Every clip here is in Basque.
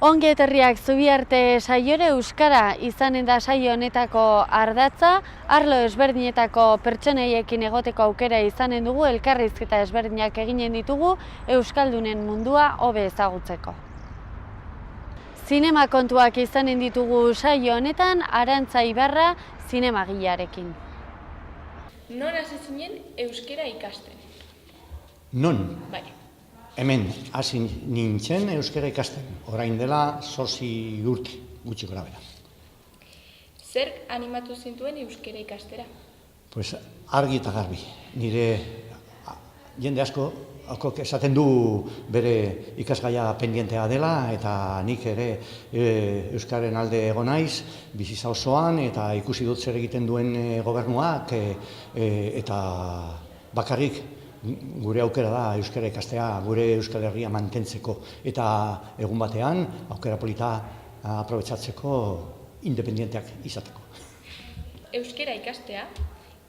Ongi etorriak Zubiarte saiora. Euskara izanen da saio honetako ardatza. Arlo ezberdinetako pertsonaiekin egoteko aukera izanen dugu, elkarrizketa ezberdinak eginen ditugu euskaldunen mundua hobe ezagutzeko. Zinema kontuak izanen ditugu saio honetan, Arantza Ibarra zinemagilearekin. Non hasi zinen euskara ikasten? Non? Bai. Hemen hasi nintzen euskara ikasten, orain dela 8 urte, gutxi gorabehera. Zer animatu zintuen euskara ikastera? Pues argi eta garbi. Nire jende asko esaten du bere ikasgaia pendientea dela, eta nik ere euskaren alde egon naiz, bizitza osoan, eta ikusi dut zer egiten duen gobernuak, eta bakarrik gure aukera da euskara ikastea, gure Euskal Herria mantentzeko, eta egun batean aukera polita aprobetxatzeko independienteak izateko. Euskara ikastea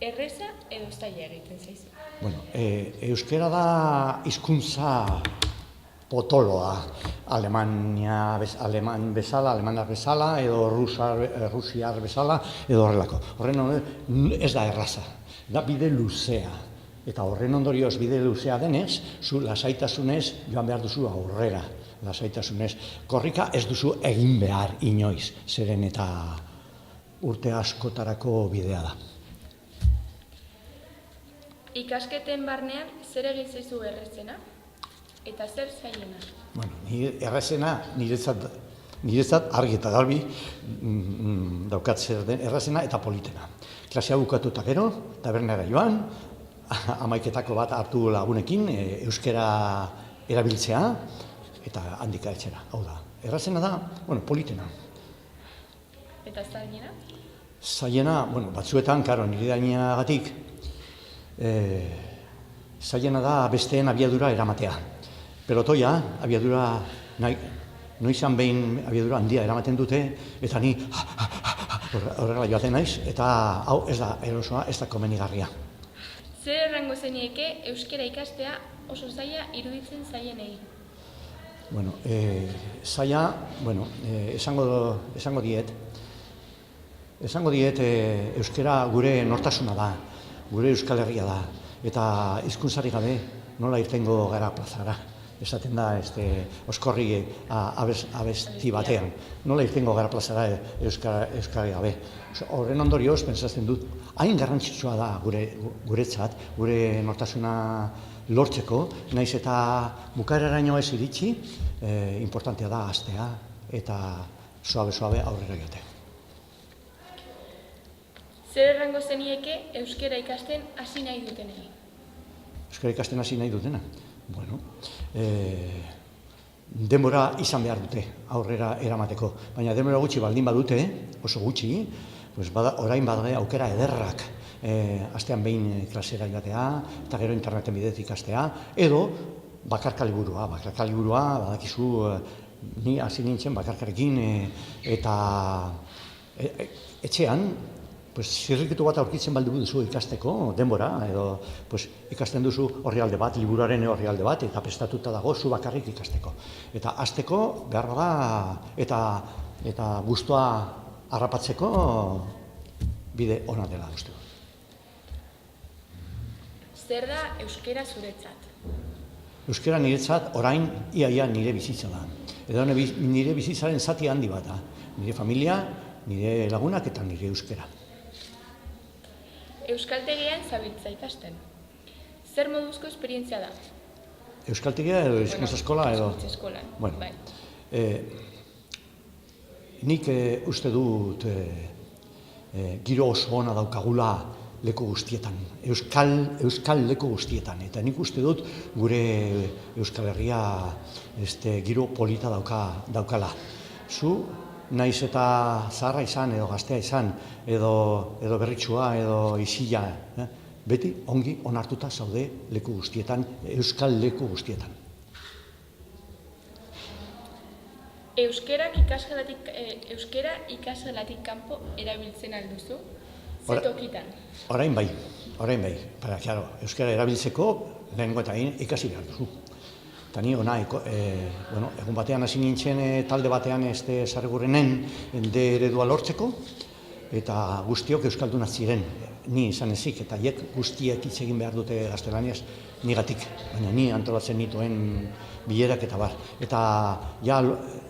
erreza edo zaila egiten zaizu? Bueno, euskara da hizkuntza potoloa, alemanar bezala, edo rusiar bezala, edo horrelako. Horren ez da erraza, da bide luzea. Eta horren ondorioz bide luzea denez, zu lasaitasunez joan behar duzu aurrera, lasaitasunez. Korrika ez duzu egin behar inoiz, zeren eta urte askotarako bidea da. Ikasketen barnean zer egin zaizu errezena eta zer zailena? Bueno, errezena niretzat argi eta garbi daukat zer den errezena eta politena. Klasea bukatuta gero, tabernera joan, amaiketako bat hartu lagunekin, euskara erabiltzea, eta handika etxera. Hau da, errazena da, politena. Eta zailena? Zailena, batzuetan, nire dainagatik, zailena da besteen abiadura eramatea. Pelotoia, abiadura, noizan behin abiadura handia eramaten dute, eta ni horrela joaten naiz, eta hau ez da erosoa, ez da komenigarria. Zer errango zenieke euskara ikastea oso zaila iruditzen zaienei? Zaila, esango diet euskara gure nortasuna da, gure Euskal Herria da, eta hizkuntzari gabe nola irtengo gara plazara. Esaten da, oskorri abesti batean, nola irtengo gara plazara euskara gabe. Horren ondorioz, pentsatzen dut, hain garrantzitsua da guretzat, gure nortasuna lortzeko, naiz eta bukaeraraino ez iritsi, importantea da hastea eta suabe aurrera joatea. Zer errango zenieke euskara ikasten hasi nahi dutenei? Euskara ikasten hasi nahi dutena? Denbora izan behar dute aurrera eramateko, baina denbora gutxi baldin badute, oso gutxi, orain badaude aukera ederrak astean behin klasera joatea, eta gero interneten bidez ikastea, edo bakarka liburua, badakizu, ni hasi nintzen bakarkarekin, eta etxean, zirrikitu bat aurkitzen baldugu duzu ikasteko denbora, edo ikasten duzu orrialde bat, liburuaren orrialde bat, eta prestatuta dago zu bakarrik ikasteko. Eta hasteko behar bada eta gustua harrapatzeko bide ona dela uste dut. Zer da euskara zuretzat? Euskara niretzat orain ia nire bizitza da. Edo nire bizitzaren zati handi bat da. Nire familia, nire lagunak eta nire euskara. Euskaltegian zabiltza ikasten. Zer moduzko esperientzia da? Euskaltegia edo hizkuntza eskola edo? Hizkuntza eskolan, bai. Nik uste dut giro oso ona daukagula leku guztietan, euskal leku guztietan, eta nik uste dut gure Euskal Herria giro polita daukala. Zu, naiz eta zaharra izan, edo gaztea izan, edo berritsua, edo isila, beti ongi onartuta zaude leku guztietan, euskal leku guztietan. Euskara ikasgelatik kanpo erabiltzen alduzu? Zer tokitan? Orain bai. Euskara erabiltzeko lehenengo eta ikasi behar duzu. Eta ni ona, egun batean hasi nintzen talde batean Sarrigurrenen D eredua lortzeko, eta guztiok euskaldunak ziren, ni izan ezik, eta hiek guztiek hitz egin behar dute gaztelaniaz nigatik, baina ni antolatzen nituen bilerak eta bar. Eta ja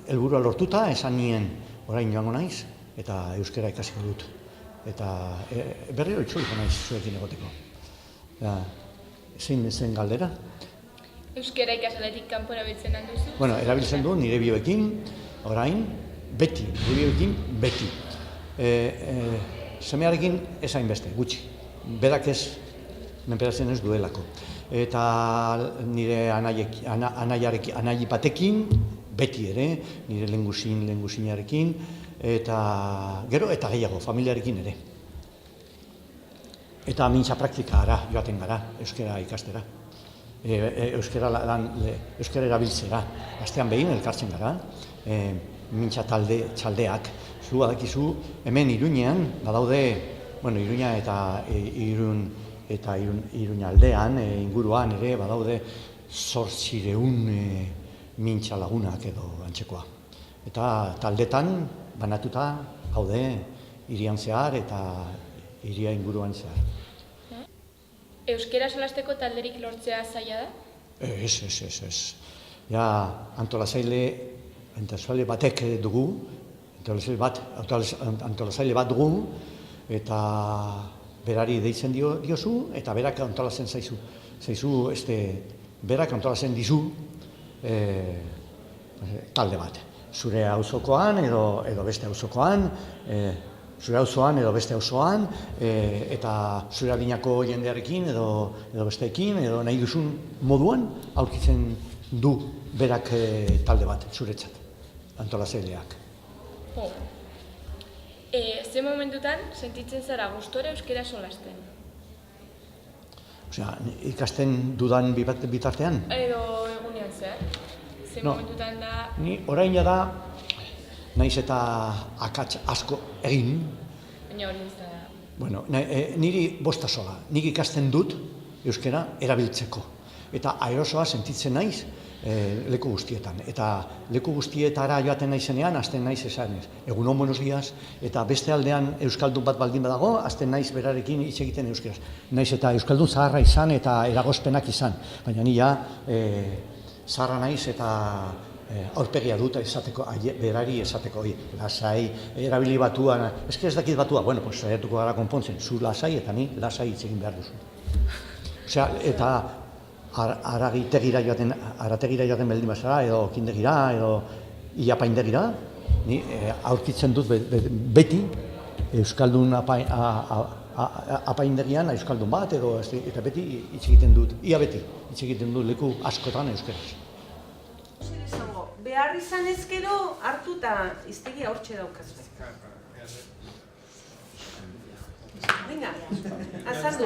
helburua lortuta esan nien orain joango naiz, eta euskara ikasiko dut. Eta berriro itzuliko naiz zuekin egoteko. Zein zen galdera? Euskara ikasaletik kanpo erabiltzen duzu? Bueno, erabiltzen du nire bioekin, orain, beti, nire bioekin, beti. Semearekin ez hainbeste, gutxi. Berak ez, menperatzen ez duelako. Eta nire anai batekin, beti ere, nire lehengusinarekin, eta gero eta gehiago, familiarekin ere. Eta mintza praktikara joaten gara, euskara ikastera. Euskara erabiltzera. Astean behin elkartzen gara, mintza txaldeak. Zu badakizu, hemen Iruñean, badaude, bueno, Iruña eta Iruña aldean, inguruan ere, badaude 800 mintza lagunak edo antzekoa. Eta taldetan banatuta gaude hirian zehar eta hiria inguruan zehar. Euskara solasteko talderik lortzea zaila da? Ez. Ja, antolazaile batek dugu, antolazaile bat dugu, eta berari deitzen diozu, eta berak antolatzen zaizu. Berak antolatzen dizu talde bat. Zure auzokoan edo beste auzokoan, zure auzoan edo beste auzoan, eta zure adinako jendearekin edo besteekin, edo nahi duzun moduan aurkitzen du berak talde bat, zuretzat, antolazaileak. Ze momentutan sentitzen zara gustora euskara solasten? Osea, ikasten dudan bitartean? Edo egunean zehar? Ze momentutan da... Ni orain da, naiz eta akats asko egin. Baina hori ez da... Bueno, niri bosta sola, nik ikasten dut euskara erabiltzeko. Eta aerosoa sentitzen naiz leku guztietan. Eta leku guztietara joaten naizenean, hasten naiz esanez. Egunon, buenos días, eta beste aldean euskaldun bat baldin badago, hasten naiz berarekin hitz egiten euskaraz. Naiz eta euskaldun zaharra izan eta eragozpenak izan. Baina ni ja zaharra naiz eta aurpegia dut berari esateko, lasai, erabili batua, ez dakit batua, bueno, pues saiatuko gara konpontzen, zu lasai eta ni lasai hitz egin behar duzu. Osea, eta arategira joaten baldin bazara, edo kindegira, edo iapaindegira, ni aurkitzen dut beti euskaldun apaindegian euskaldun bat, eta beti hitz egiten dut, ia beti hitz egiten dut leku askotan euskaraz. Behar izan ezkero hartu eta iztegia hortxe daukazu. Venga, azaldu.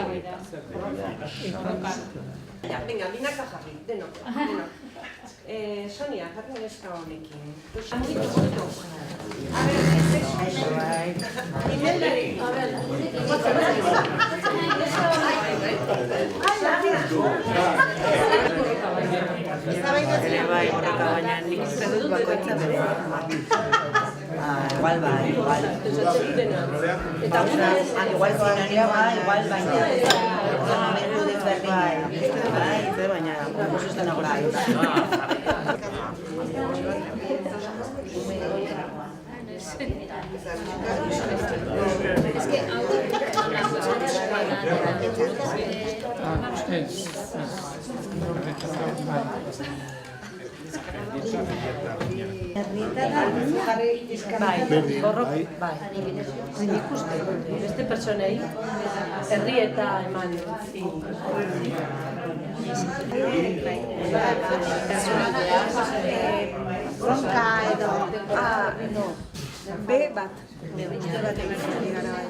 Venga, binaka jarri, denok. Sonia, jarri neska honekin. A ver, Imeldari. Bai, horreka baina nik uste dut bakoitza bere. Igual bai, igual. Eta igual zinaria bai, igual baina. Momentu desberdin. Bai, baina, oso ez dena gora. Nik uste, beste pertsonei, herri eta eman. Bronka edo... no. B bat. Uste bat egiten gara bai.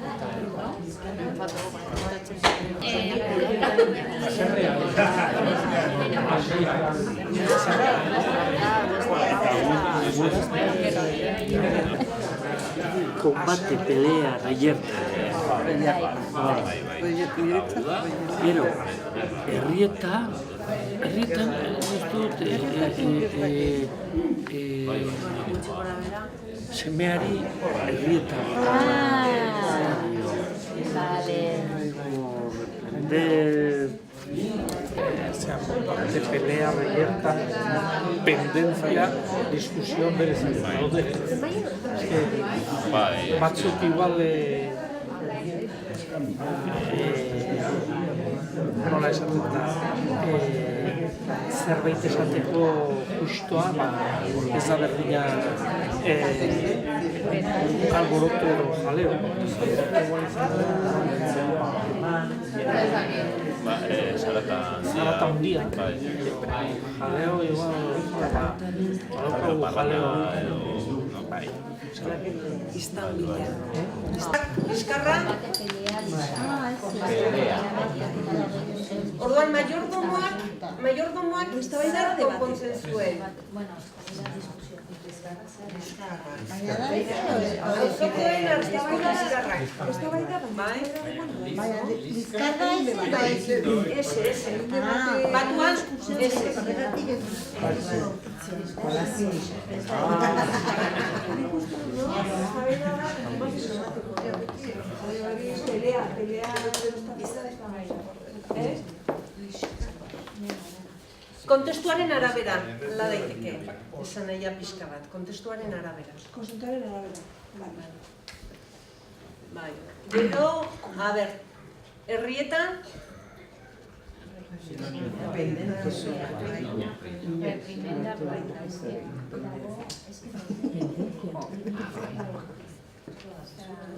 Combate, pelea, reyerta. Gero, herrietan ez dut semeari herrietan. De pelea abierta, pendencia, discusión berezak daude. Batzuk igual nola esaten da, zerbait esateko justoa, ez da berdina alboroto edo jaleo. Zarata hundia. Jaleo igual, badaukagu jaleo. Bizkarra? Orduan, mayordomoak zer konpontzen zuen? Auzokoen bizkarrak. Batuan, kontestuaren arabera, la daiteke, esan nahi pixka bat, kontestuaren arabera. Kontestuaren arabera, bai. Gero, a ber, herrietan,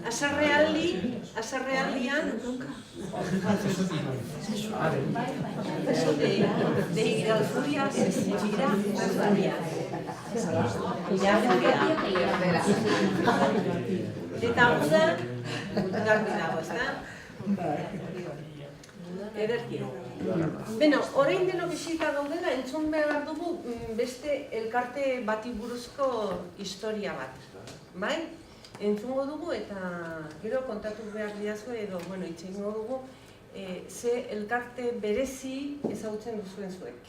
Azarrealdian, eso de ir al furia, eta uda, garbi dago, ez da? Ederki. Beno, orain denok isita gaudela, entzun behar dugu beste elkarte bati buruzko historia bat. Bai? Entzungo dugu eta gero kontatu behar didazue edo, bueno, itxeingo dugu ze elkarte berezi ezagutzen duzuen zuek.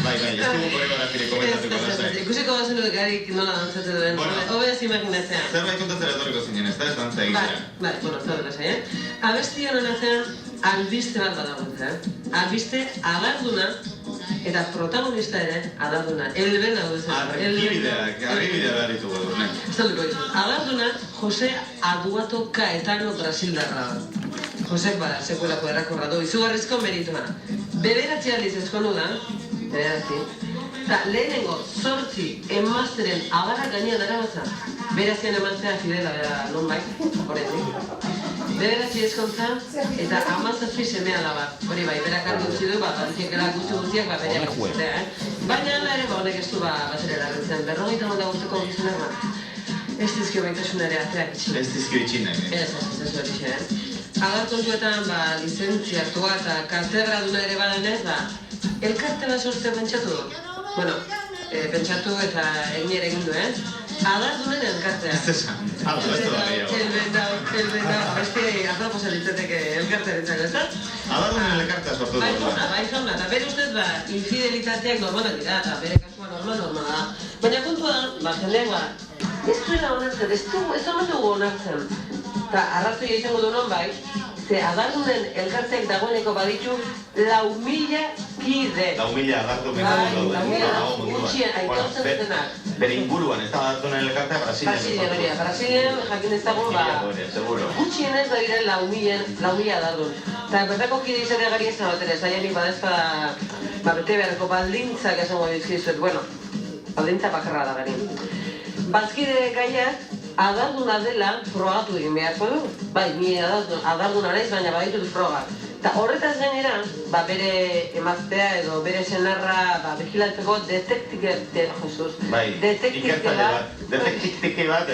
Bai, ez dugu koreografire komentatuko lasai. Ikusiko bazenu garik nola dantzatu duen, hobeaz imaginatzea. Zerbait kontatzera etorriko zinen, ez da ez dantza egitea. Bai, bueno, zaudek lasai, abesti honen atzean albiste bat badagoetan. Albiste agarduna eta protagonista ere agarduna. Elben hau duzen. Argibidea behar ditugu edo, nahi. Zaudeko dizu. Agarduna Jose Aduato Caetano Brasildarra. Josek bada, sekuelako errakorra du, izugarrizko meritua. Bederatzi aldiz ezkondu da, bederatzi. Eta lehenengo 8 emazteren agarrak gainean darabatza. Berazien emantzea Fidela bera nonbait, horretik. Bederatzi ezkontza eta 17 seme alaba. Hori bai, berak argi utzi du, batiekela guztiak bereak izatea. Baina ere honek ez du batere larritzen. 50 urteko gizonak ez dizkio baitasun ere ateak itxin. Ez dizkio itxin nahi. Ez hori xe. Agarkontuetan lizentziatua eta katedraduna ere badenez, elkarte bat sortzea pentsatu du. Bueno, pentsatu eta egin ere egin du, Agardunen elkartea. Ez esan, ez da gehiago. Elbenda, beste aproposa ditzeteke elkartearen zago, ez da? Agardunen elkartea sortu du. Bai zauna, eta bere ustez infidelitateak normalak dira, eta bere kasua normala da. Baina kontua da, jendeak ez duela onartzen, ez omen dugu onartzen. Eta arrazoia izango du non bai, ze agardunen elkarteak dagoeneko baditu 4.000 kide. 4.000 agardu mekatu daude. Gutxien, aitortzen dutenak. Bere inguruan, ez da agardunen elkartea Brasilien. Brasilien jakin ez dago, gutxien ez da diren 4.000 adardun. Eta bertako kide izate gari ez nabatere, zaianik badezpada bete beharko baldintzak esango dizkizuet, bueno, baldintza bakarra da gari. Bazkide gaiak, adarduna dela frogatu egin beharko du. Bai, ni adarduna naiz, baina baditut frogak. Eta horretaz gainera, bere emaztea edo bere senarra bigilatzeko detektike bat.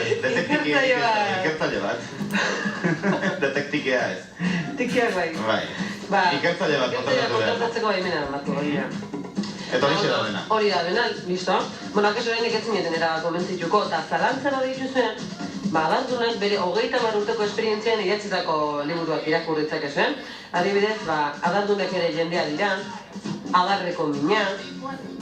Detektikea ez. Tikiak bai. Ikertzaile bat kontratatzeko baimena ematko. Eta hori da dena. Hori da dena, listo? Bueno, akaso horrenik ez zineten era komentzituko, eta zalantzara dituzuen, agardunak bere 30 urteko esperientzian idatzitako liburuak irakurritzak ezuen. Adibidez, agardunak ere jendea dira, agarreko mina,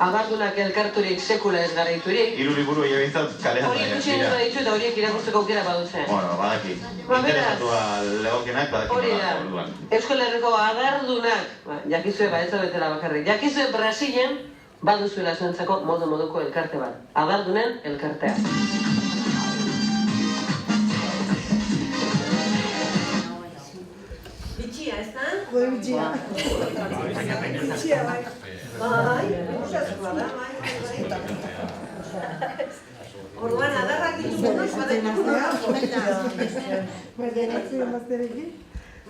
agardunak elkarturik sekula ez garaiturik. 3 liburu bintzat kalean Hori ikusi nire ditu eta horiek irakurtzeko aukera badutzen. Bueno, badaki. Interesatua legokienak badaki. Hori da. Euskal Herriko agardunak, jakizue ez da betela bakarrik, jakizue Brasilen baduzuela zuentzako moduko elkarte bat. Agardunen elkartea. Bitxia, ez da? Bitxia. Bitxia, bai. Bai, usaskoa da, bai. Orduan, adarrak ditugunok,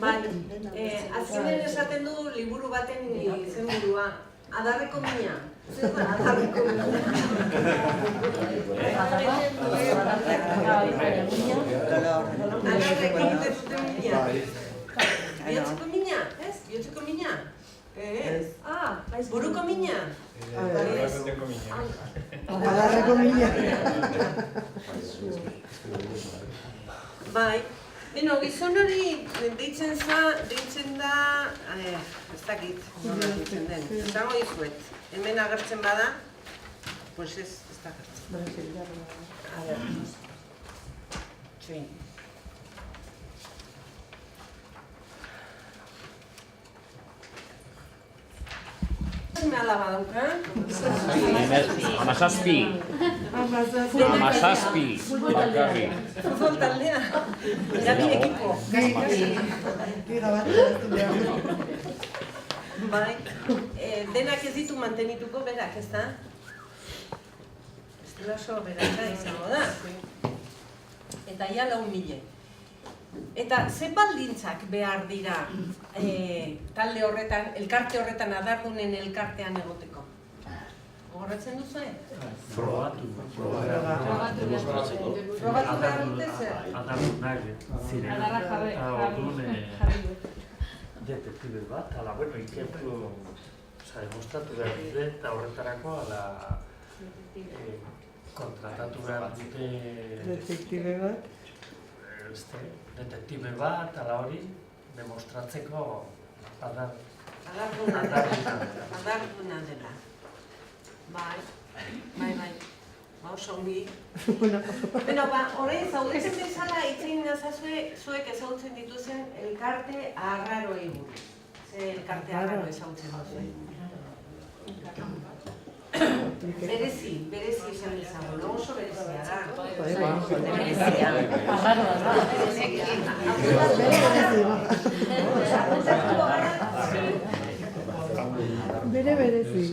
Bai, azkenean esaten du liburu baten izenburua. Adarreko mina. Zer da, adarreko mina. Adarreko mina. Bihotzeko mina, ez? Bihotzeko mina? Ez. Buruko mina? Adarreko mina. Bai. Beno, gizon hori deitzen da, ez dakit, nola deitzen den. Zago izuet, hemen agertzen bada, pues ez da agertzen. A ver. Txuin. Me alaba dauka? Amazazpi. Irakarri. Futbol taldea. Irabi ekipo. Bai. Denak ez ditu mantenituko berak, ez da? Ez dela oso beraka izango da. Eta ia 4.000. Eta ze baldintzak behar dira talde horretan, elkarte horretan, adardunen elkartean egoteko? Gogoratzen duzu, Frogatu. Frogatu behar dute zer? Adardunak ziren. Eta orduan detektibe bat, ala, bueno, ikertu, demostratu behar dute, eta horretarako, kontratatu behar dute... Detektibe bat? Detektibe bat, ala hori, demostratzeko Adarduna dela. Bai. Oso ongi. Beno, orain zaudetzen bezala itzein nazazue zuek ezagutzen dituzen elkarte arraroei buruz. Ze elkarte arraro ezagutzen duzuen. Berezi esan dezagun, oso berezia da. Berezia. Berezi.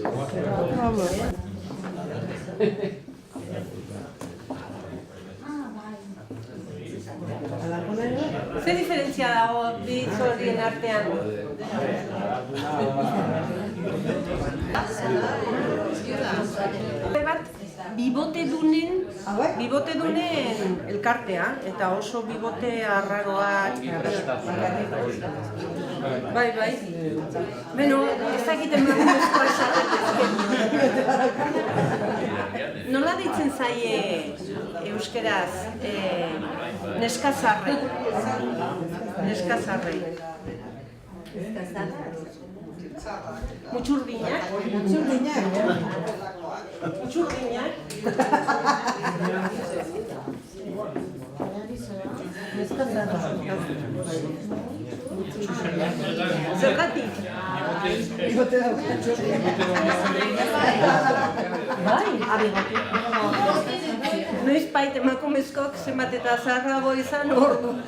Ze diferentzia dago bi horien artean? Bibote dunen elkartea, eta oso bibote arraroak. Bai. Beno, ez dakiten magunezkoa esaten. Nola deitzen zaie euskeraz neskazarrei? Mutxurdinak? Zergatik? Bai, abigotik. Noiz bait emakumezkok zenbat eta zaharrago izan orduan.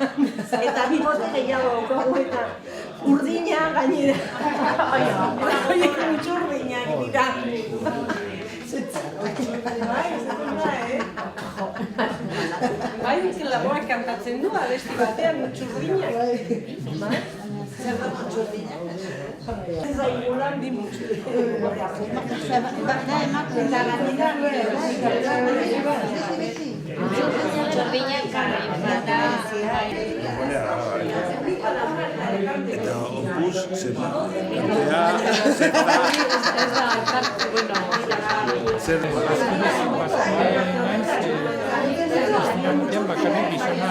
Eta bibote gehiago daukagu eta urdina gainera. Horiek mutxurdinak dira. Bai, diken laboak kantatzen du, abesti batean mutxurdinak. Zer da mutxurdinak? Ez da igulan di mutxurdinak. Eta gainera Eta opus, zeba, bakarrik gizona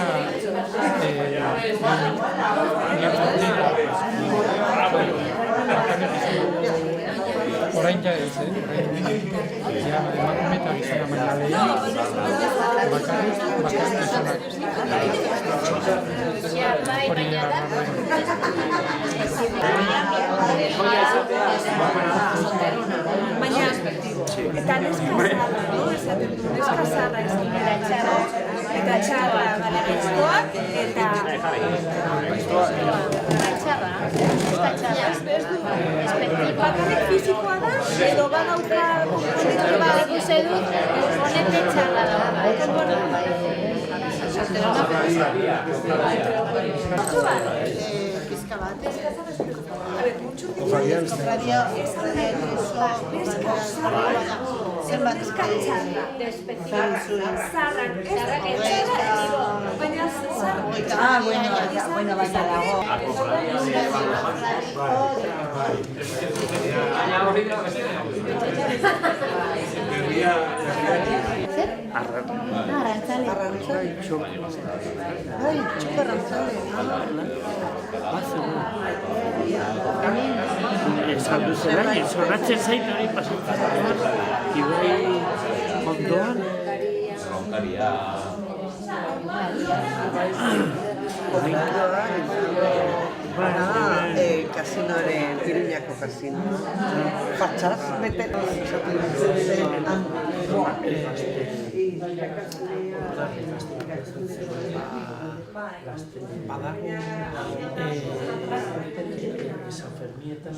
orain ja ez, emakume eta gizona baina bakarrik gizonak. Hori baina, eta neska zaharra izan dira txarra, eta txarra gaiztoak, eta... Bakarrik fizikoa da, edo badauka... Ikusi dut, honetik txarra da. Pizka bat. Zoratzen zait hori pasatzen. Ibai ondoan. Kasinoaren, Iruñako kasinoa. Fatxaz, bete. Badago San Fermietan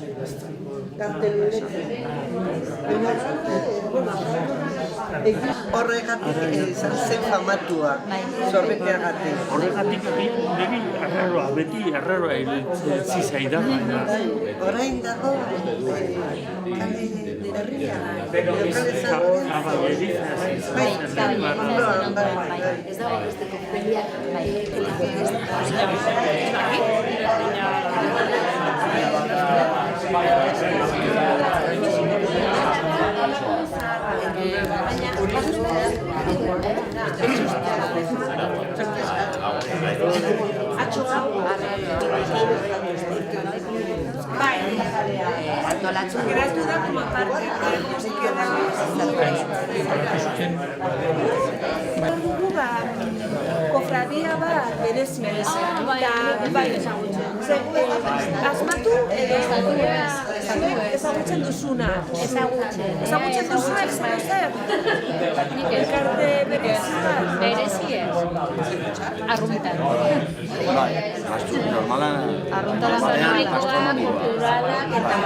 horregatik izan zen famatua, zorbeteagatik. Horregatik niri arraroa, beti arraroa iritzi zaidan. Orain dago, kale herria. Ez dago besteko peliak, Geratu da como parte de musika da. Kofradia bat berezia bai asmatu ezagutzen duzuna ezagutzen duzuna zer elkarte berezia arruntan normala arruntala zarrikoa, kulturala eta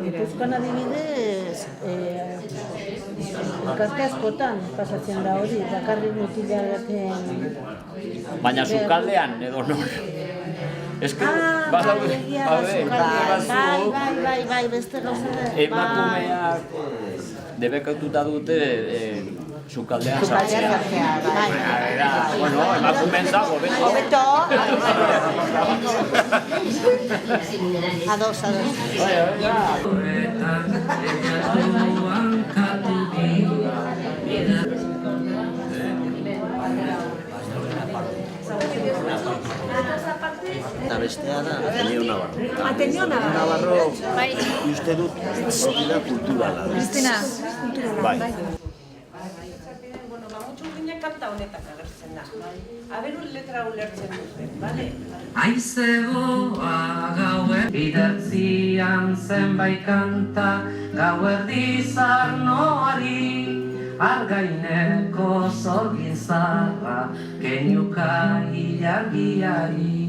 Gipuzkoan adibidez, elkarte askotan pasatzen da hori, bakarrik mutila baten... baina sukaldean edo nor. Bai, beste gauza da. Emakumeak debekatuta dute sukaldean sartzea. Bueno, emakumeen dago, Hobeto! Ados. Eta bestea da, Ateneo Navarro. Navarro, uste dut, hori da kulturala. Cristina. Bai. Bueno, Mamutxurdinak kanta honetak agertzen da. Aberun letra ulertzen dute, bale? Aizegoa gaue bidatzian zenbait kanta gauerdi zarnoari argaineko zorgin zarra keinuka ilargiari.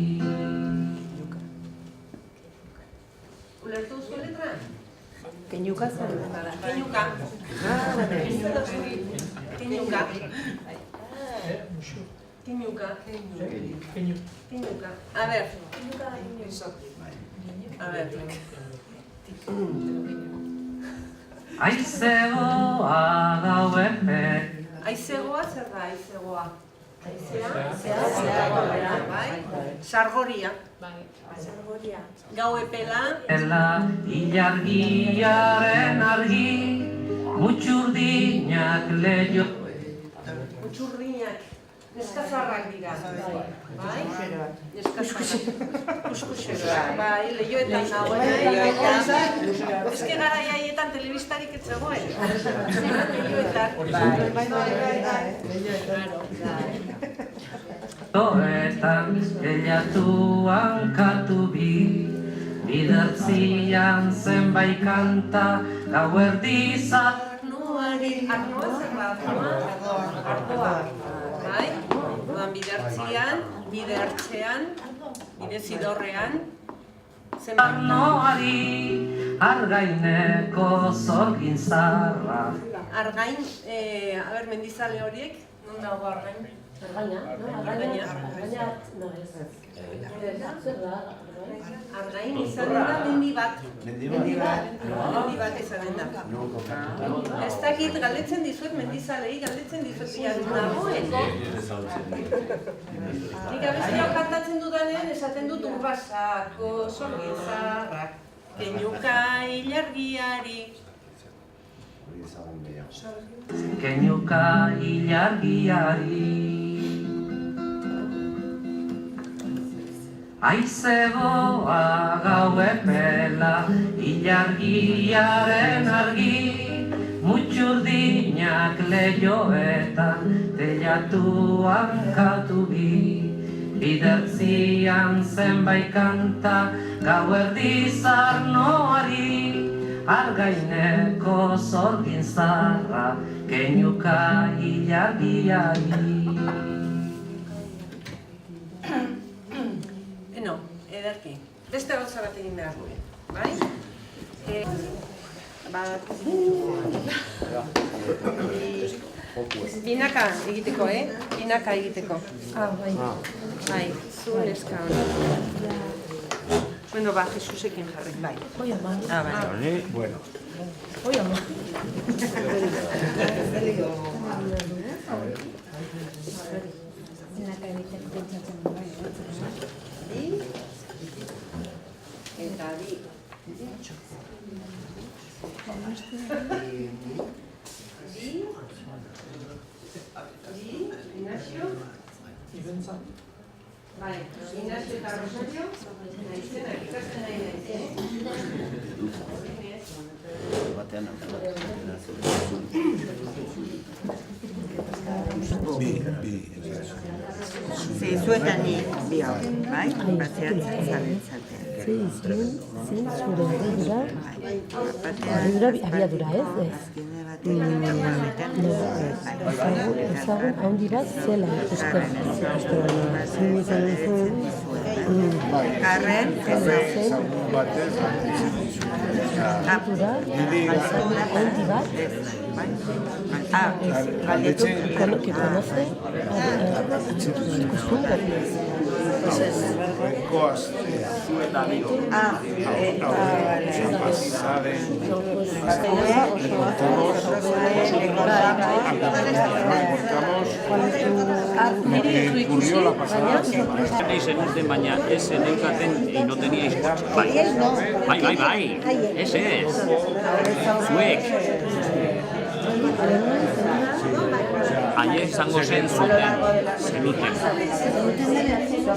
Ulertu zuen letra? Keinuka zer. Keinuka. Keinuka. A ver. Aizegoa gaue Aizegoa zer da aizegoa? Aizea? Bai? Sargoria. Sargoria. Gau epela. Ilargiaren argi, mutxurdinak leio. Mutxurdinak. Neskazarrak dira. Bai? Neskazarrak. Kuskuseroak. Bai, lehioetan nagoen. Eske gara jaietan telebistarik ez zegoen. Toetan elatuan katu bi, bidertzian zenbait kanta gauerdizat. Arnoa zer da? Ardoa. Bai? Bidertzian, bidertzean, bidezidorrean. Arnoari argaineko zorgin zarra. Argain, mendizale horiek, non dago argain? Argain izanen da mendi bat. Mendi bat izanen da. Ez dakit galdetzen dizuet mendizalei, galdetzen dizuet biharun dagoen. Nik abestia kantatzen dudanean esaten dut urbasako zorgizarrak, keinuka ilargiari. Keinuka ilargiari. Aizegoa gau epela, ilargiaren argi, mutxurdinak lehioetan, telatuan katu bi, bidertzian zenbait kanta, gauerdiz arnoari, argaineko zorgin zarra, keinuka ilargiari. Ederki, beste gauza bat egin behar dugu, bai? Binaka egiteko, Binaka egiteko. Bai, zu neska hona. Bueno, Jesusekin jarri, bai. Oi, ama. Bai. Bueno. Oi, ama. Binaka egiteko pentsatzen bai. Eta bi. Ignacio. Bai, Ignacio eta Rosario. Naizenak ikasten nahi naizen. Batean zuetan bi hau, bai? Bateatzen zaren zaten. Zein zure abiadura ez? Ezagun handi bat zela Karren, handi bat que conoce zenuten, baina ez zeneukaten no teníais coche. Bai, ez. Zuek. Haiek izango zenuten.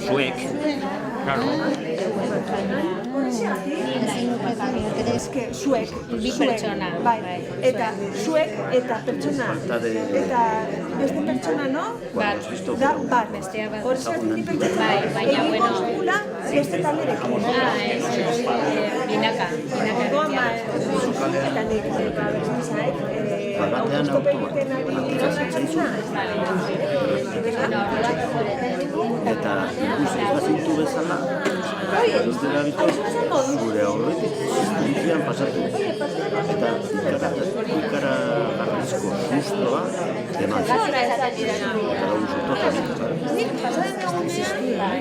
Zuek. Zuek, bi pertsona. Eta zuek eta pertsona. Eta beste pertsona, no? Bat. Bestea bat. Baina, bueno. Beste talerekin. Binaka. Eta batean eta ikusi bazintu bezala ez dela zure aurretik zintzian pasatu eta ikaragarrizko sustoa eman eta lagun zutotan nik pasaden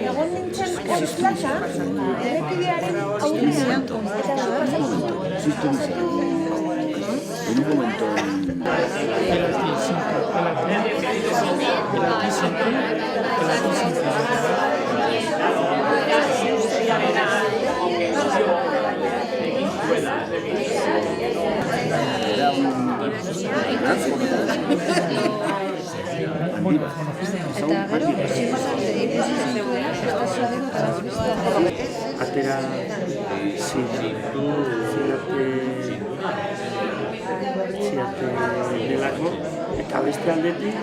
egon nintzen plaka errepidearen aurrean en un momento senti atera ziate delako, eta beste aldetik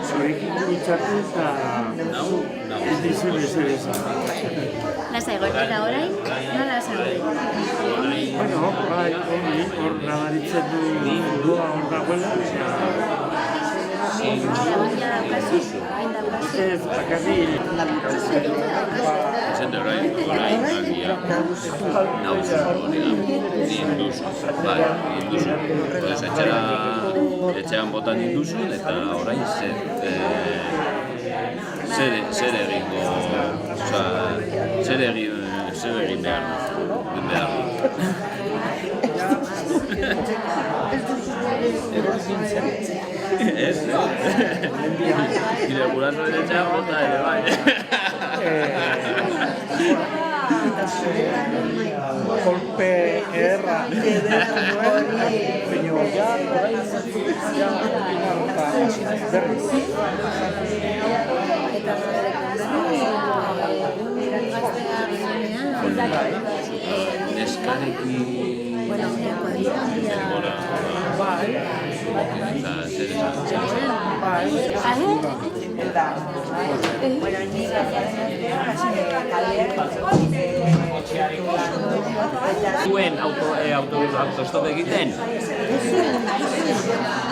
zurekin gurutzatu eta dizu bezereza. Lasai, eta orain, nola zaude? Bueno, bai, hor nabaritzen du burua hor dagoela, Lagunia daukazu? ez, bakarrik Zer orain agia nauzu hori da, egin duzu. Bai, egin duzu. Etxean botan dituzu eta orain zer egingo, zer egin behar Ez, nire gurasoen etxean bota ere bai. kolpe ederra duen, baina berriz. Neskarekin Zuen autostop egiten?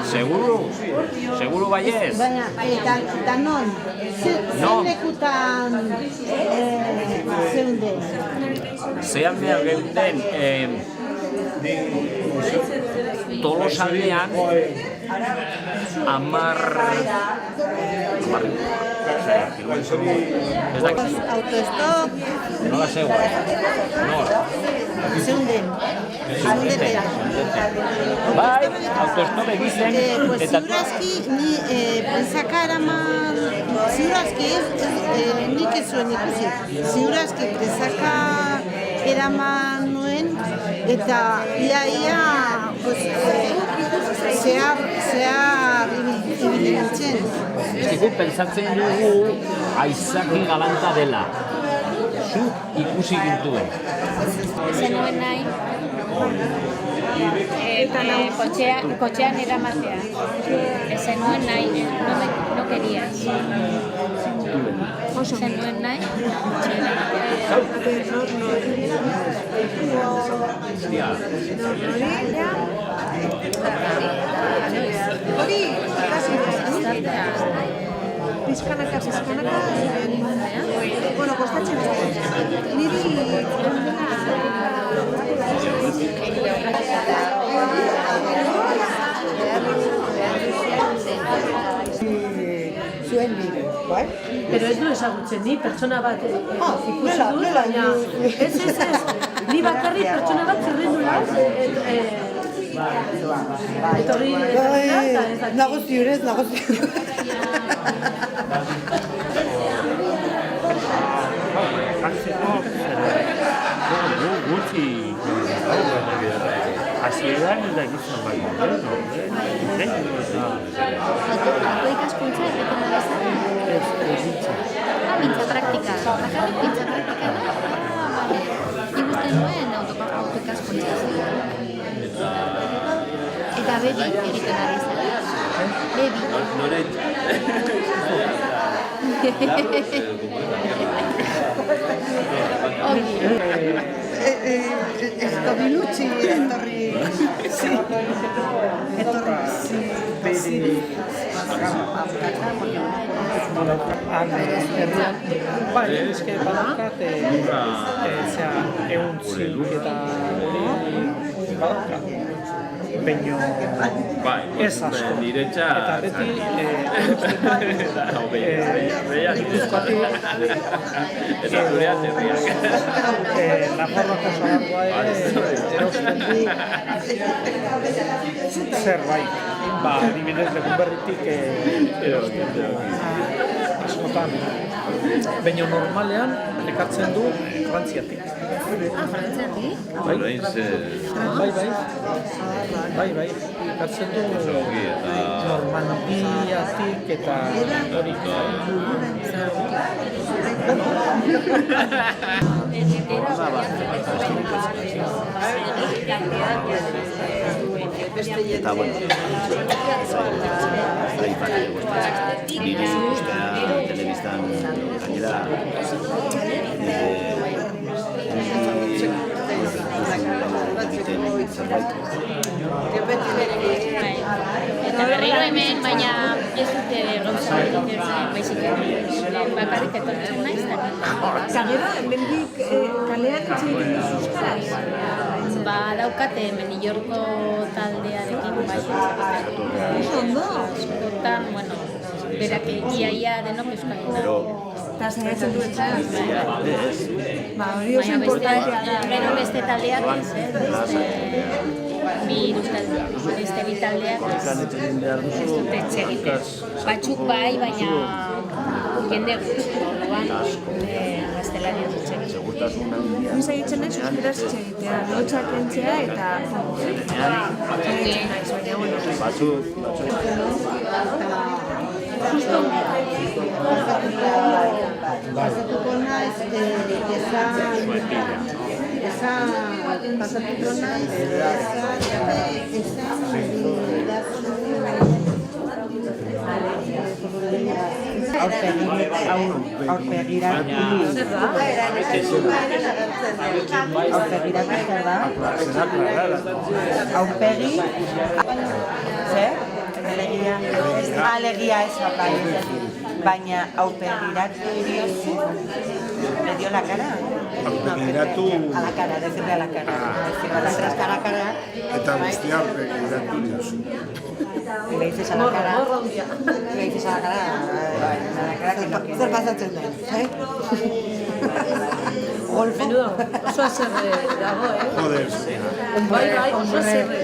Seguru baiez? Baina, eta non? Zer lekutan zeunden? Zehan behar geunden Tolosaldean 10 Autostop? Nola zegoen? Zeunden? Bai, autostop egiten Pues ziurazki, ni presaka eraman, ziurazki ez, nik ez zuen ikusi. Ziurazki presaka eraman nuen, eta ia, zehar ibili nintzen. Ez guk pentsatzen dugu aizaki galanta dela. Zuk ikusi gintuen. Zenuen nahi, kotxean eramatea. Zenuen nahi, no querías. Zenuen nahi, kotxean Hori, pizkanaka, bueno, kostatzen niri Zuen bide, bai? Pero ez du ezagutzen ni, pertsona bat ikusi du, baina ez, ni bakarrik pertsona bat zerrendulaz, etorri da, eta nago ziurez. Gutxi hasieran ez da gizan bai. Autoikaskuntza egiten da bezala? Ez ditza. Pintza praktika. Bakarrik pintza praktika da? Bale. Nik uste nuen autoikaskuntza. Eta bebi egiten ari zara. Bebi. Escobilutxi etorri. Bai, eske badakat euntzi eta badakat. Baina ez asko. Eta beti Gipuzkoatik Nafarroako zalangoa ere erosten du zerbait. adibidez Legunberritik askotan. Baina normalean ekartzen du Frantziatik. Frantziatik? Bai, ekartzen du Normandiatik eta hori. Eta, bueno, nire ustea telebistan gainera Eta berriro hemen, baina ez dute gauza egiten baizik bakarrik etortzen naiz. Eta gero, hemendik kalean hitz egiten duzu euskaraz? Ba, daukate hemen Illorko taldearekin bai. Ondo? Askotan, bueno, berak ia denok euskal. Eta zaitzen du etxean? Ba, hori oso importantea da. Gero beste taldeak ez, beste bi taldeak ez dute etxe egiten. Batzuk bai, baina jende gutxi, orduan gaztelaniaz etxe egiten. Ni zaitzen naiz euskaraz etxe egitea, lotxak entzea eta batzuk. Pasatuko naiz, pasatuko naiz, aurpegi, alegia ez bai, baina aurpegiratu diozu, me dio la cara. Aurpegiratu... A la cara, decirle a la cara. Decirle a la cara. Eta guztia aurpegiratu diozu. Le dices a la cara. Le dices a la cara que no. Zer pasatzen da, Golfo. Menudo, oso haserre dago, Joder. Bai, oso haserre,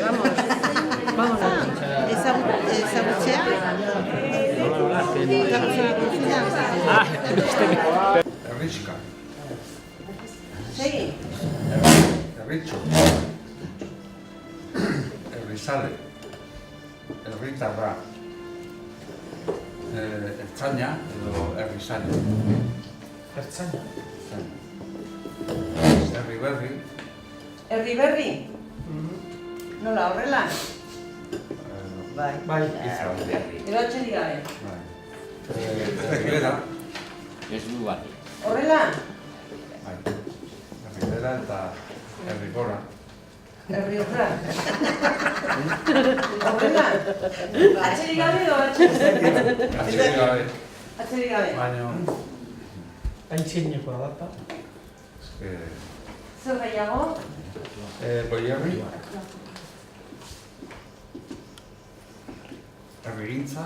vamos. Ezagutzea? Herrixka. Segi. Herritxo. Herrizale. Herritarra. Ertzaina edo herrizale. Ertzaina? Herriberri. Herriberri? Nola, horrela? Bai, izan. Edo atxerik gabe? Bai. Herrikilera. Ez du bat. Horrela? Bai. Herrikilera eta herrigora. Herriorra. Horrela? Atxerik gabe edo atxerik gabe? Atxerik gabe. Baina... Aintzinekoa data. Zer gehiago? Goierri. Herrigintza.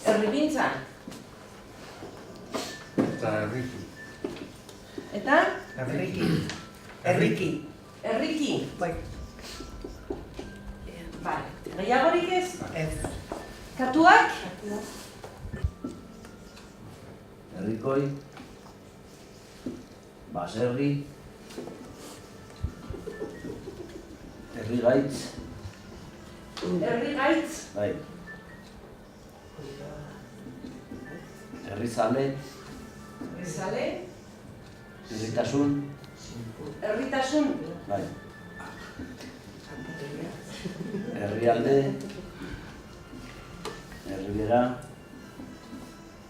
Herrigintza? Eta herriki. Eta? Herriki. Herriki? Bai. Bale. Gehiagorik ez? Ez. Katuak? Herrikoi. Baserri. Herrigaitz. Herrigaitz? Bai. Herrizale. Herrizale? Herritasun. Herritasun? Bai. Herrialde. Herribera.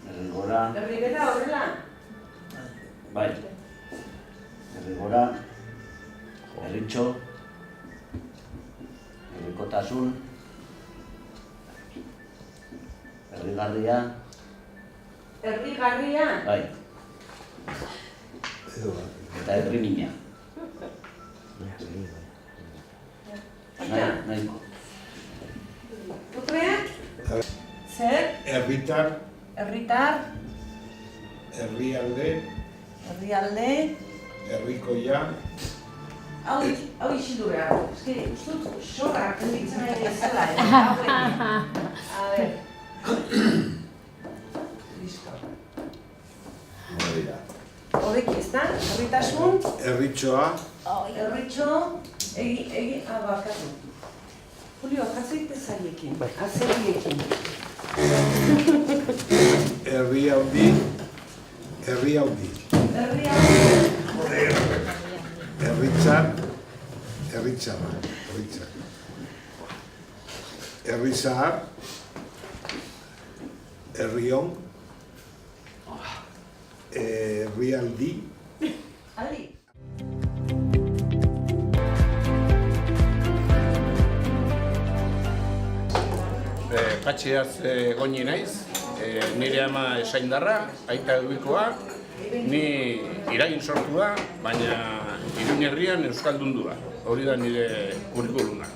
Herrigora. Herribera horrela? Bai. Herrigora. Herritxo. Herrikotasun. Herrigarria. Herrigarria? Bai. Eta herrimina. Nahiko. Putreak? Zer? Herritar. Herritar? Herrialde. Herrialde? Herrikoia. Hau isildu behar. Ez que, ustut, sorrak enditzen ari ez zela. A ver. Listo. Horrek ez da, herritasun. Herritxoa. Herritxo, bakatu. Julio, jatzeite zaiekin. Jatzeiekin. Herri haundi. Herri haundi. Herri haundi. Herritzar. Herritzarra. Herritzar. Herri zahar. Herrion. Herrialdi. Aldi. Patxi hartze goini naiz, nire ama esaindarra, aita edubikoa, ni iragin sortua, baina Iruña herrian euskaldundua. Hori da nire kurrikuluna.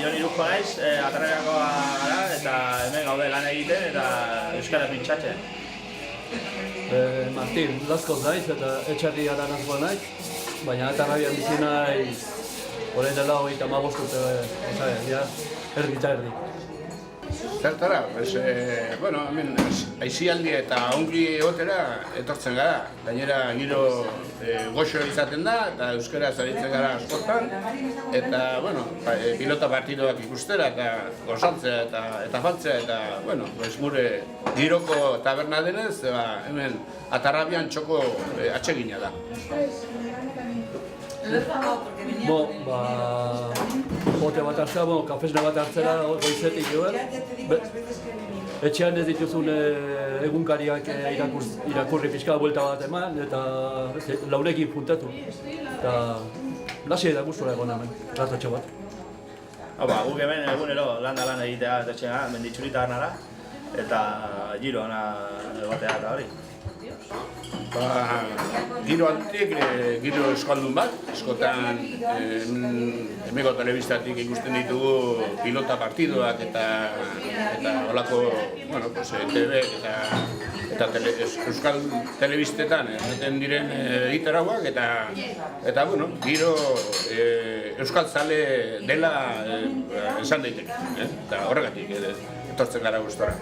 Jon Iruko naiz, Atarrabiakoa gara eta hemen gaude lan egiten eta euskara pintxatzen. Martin, Lazkoz naiz eta etxarri aranazkoa naiz, baina Atarrabian bizi naiz orain dela 35 urte, erdi eta erdi. Zertara, bueno, hemen aisialdia eta ongi egotera etortzen gara. Gainera giro goxo izaten da eta euskara zaritzen gara askotan. Eta, bueno, pilota partidoak ikustera eta gozaltzea eta faltzea eta, bueno, gure giroko taberna denez, hemen Atarrabian txoko atsegina da. Bote bat hartzea, kafesne bat hartzera goizetik joan. Etxean ez dituzun egunkariak irakurri pixka buelta bat eman eta laurekin puntatu. Eta lasi eta gustura egon hemen, ratatxo bat. Guk hemen egunero lan egitea eta etxean, menditxurita garnara eta giro ana batea eta hori. Giro antik, giro euskaldun bat, askotan hemeko telebistatik ikusten ditugu pilota partidoak eta holako, bueno, TV eta euskal telebistetan egiten diren egitarauak eta, bueno, giro euskal zale dela esan daiteke, eta horregatik etortzen gara gustora.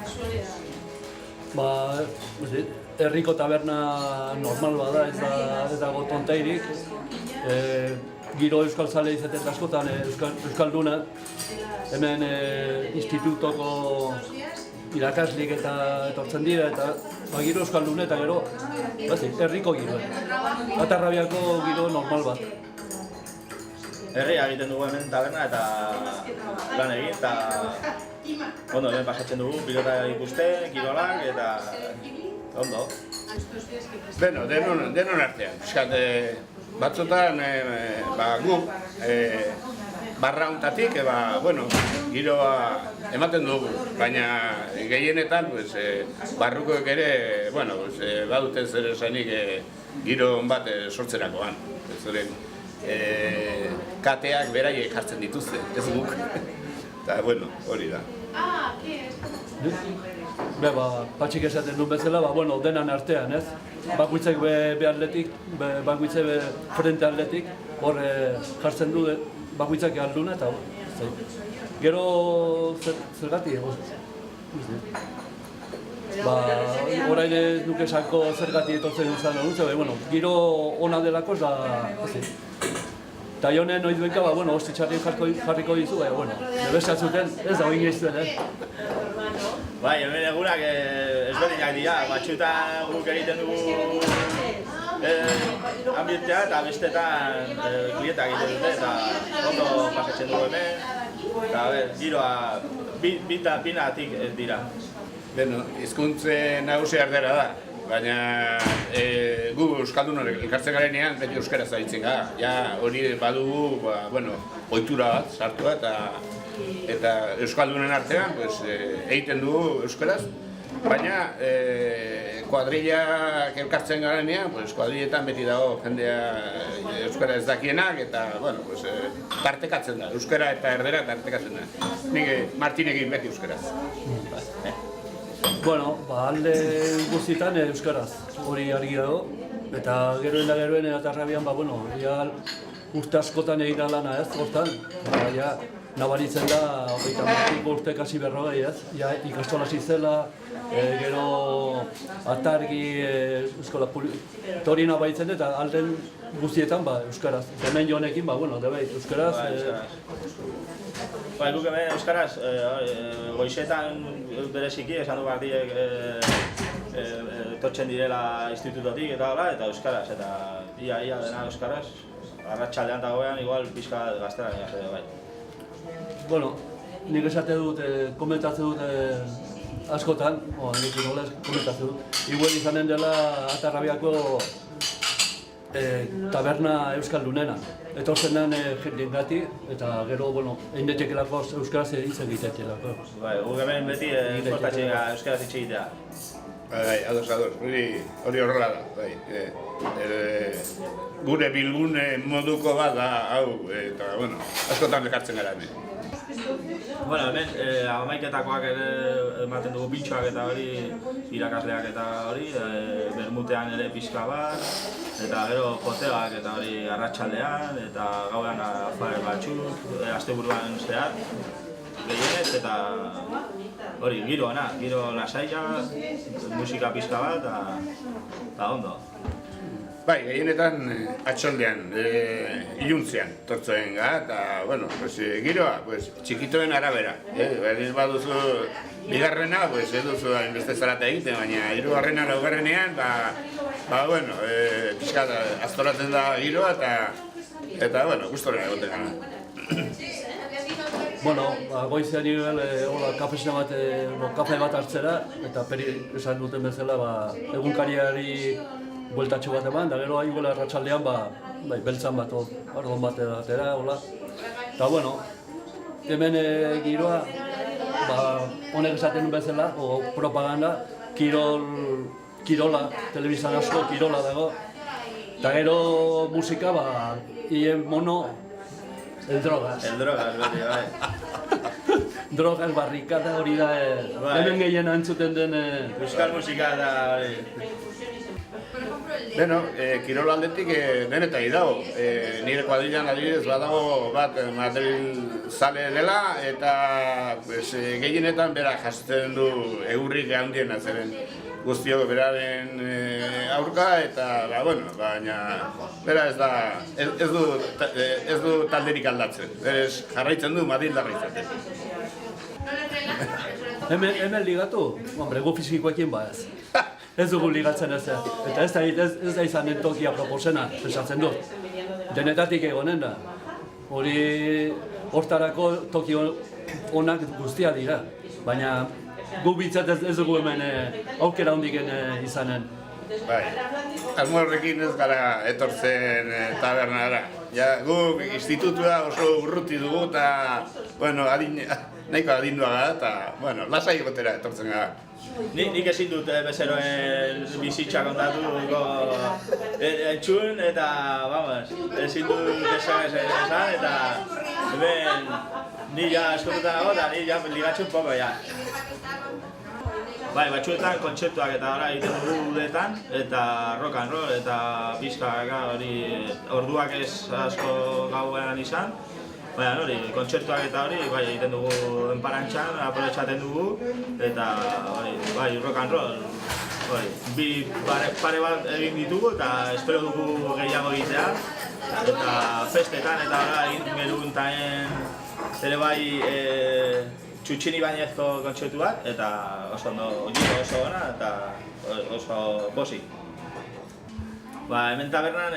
Herriko taberna normal bada, ez dago tontairik. Giro euskal zale izaten askotan euskalduna. Hemen institutoko irakaslik eta etortzen dira eta giro euskalduna eta gero herriko giro. Atarrabiako giro normal bat. Herria egiten dugu hemen taberna eta lan egin eta hemen pasatzen dugu pilota ikusten, kirolak eta ondo. Beno, denon artean. Batzotan guk barra hontatik, giroa ematen dugu, baina gehienetan barrukoek ere badute zer esanik giro bat sortzerakoan. Kateak beraiek jartzen dituzte, ez guk. Eta, hori da. Patxik esaten duen bezala, denan artean, ez? Bakoitzak beharletik, bakoitzak frente atletik, hor jartzen du bakoitzak alduna eta gero zergatik orain ez nuke esango zergatik etortzen izan dut, giro ona delako ez da, eta jonen noiz benka, hosti txarri jarriko dizu, nebesatzuten ez da oin gehiztuen, Hemen egunak ezberdinak dira, batxutan guk egiten dugu ambientea eta bestetan klietak egiten dute eta ondo pasatzen dugu hemen. Eta giroa binatik dira. Hizkuntze nagusi ardera da, baina gu euskaldun horrek ikartzen garenean beti euskaraz aritzen gara. Hori badugu ohitura bat sartua eta euskaldunen artean egiten dugu euskaraz, baina kuadrillak elkartzen garenean, kuadrilletan beti dago jendea euskara ez dakienak eta tartekatzen da, euskara eta erdera tartekatzen da. Nik Martinekin beti euskaraz. Alde guztietan euskaraz, hori argi dago, eta geroen Atarrabian, urte askotan egin da lana ez, hortan, nabaritzen da, 30 urtek hasi 40, ez? Ja, ikastola hasi zela, gero atargi, eskola torina baitzen eta alden guztietan, euskaraz. Hemen joanekin, bueno, debeit, euskaraz. Guk hemen euskaraz, goizetan bereziki esan du partiek etortzen direla institutotik eta euskaraz, eta ia dena euskaraz. Arratsaldean eta goean, igual pixka gaztera gina bai. Bueno, nik esate dut, komentatzen dut askotan, nik nola komentatzen dut, igual izanen dela Atarrabiako taberna euskaldunena. Etortzen den jendien gati, eta gero, eindetekelako euskaraz hitz egitetelako. Bai, guk hemen beti importatzen euskaraz hitz egitea. Bai, ados, hori horrela da, bai. Gure bilgune moduko bat da, hau, eta, askotan ekartzen gara hemen. Hemen, amaiketakoak ere ematen dugu pintxoak eta hori, irakasleak eta hori, bermutean ere pixka bat, eta gero poteak eta hori arratsaldean, eta gauean afare batzuk, asteburuan zehar, gehienez, eta hori, giro ona, giro lasaia, musika pixka bat, eta ondo. Bai, gehienetan atxoldean, iluntzean tortzen gara, eta, giroa, txikitoen arabera. Berriz baduzu bigarrena, ez duzu hainbeste zarata egiten, baina hirugarrena, laugarrenean, pixka aztoratzen da giroa, eta, gustora egoten gara. Goizean nire kafe bat hartzera, eta peri esan duten bezala egunkariari bueltatxo bat eman, da gero iguela arratsaldean beltzan bat, ordon bat edatera, hola. Eta, hemen giroa, honek esaten bezala, propaganda, kirola, telebizan asko kirola dago. Eta gero musika, hien mono, el drogas. El drogas, beti, bai. Drogas, barrikada hori da, hemen gehien antzuten den... Euskal musika da, Beno, kirol aldetik denetai dago. Nire kuadrilan adibidez badago bat Madril zale dela eta gehienetan bera jasotzen du eurrik handiena zeren guztiok beraren aurka eta baina bera ez du talderik aldatzen. Berez jarraitzen du Madrildarra izaten. Hemen ligatu? Gu fizikoekin ez. Ez dugu ligatzen ez, eta ez da izanen tokia proposena, esatzen dut. Denetatik egonen da. Hori hortarako toki onak guztia dira, baina gu bitzat ez dugu hemen aukera hondiken izanen. Bai, asmo horrekin ez gara etortzen tabernara. Gu institutua oso urruti dugu eta nahiko adindua gara eta lasai egotera etortzen gara. Nik ezin dut bezeroen bizitza kontatu entzun eta, ezin dut esan eta ni ja eskotuta nago eta ni ja ligatxun poko ja. Batzuetan kontzeptuak eta egiten dugu udetan eta rock and roll eta pixka hori orduak ez asko gauean izan. Baina hori, kontzertuak eta hori egiten dugu enparantxan, aprobetxaten dugu eta rock and roll. Bi pare bat egin ditugu eta espero dugu gehiago egitea eta festetan eta egin genuen ere bai Txutxini Bainezko kontzertu bat eta oso ona eta oso posi. Hemen tabernan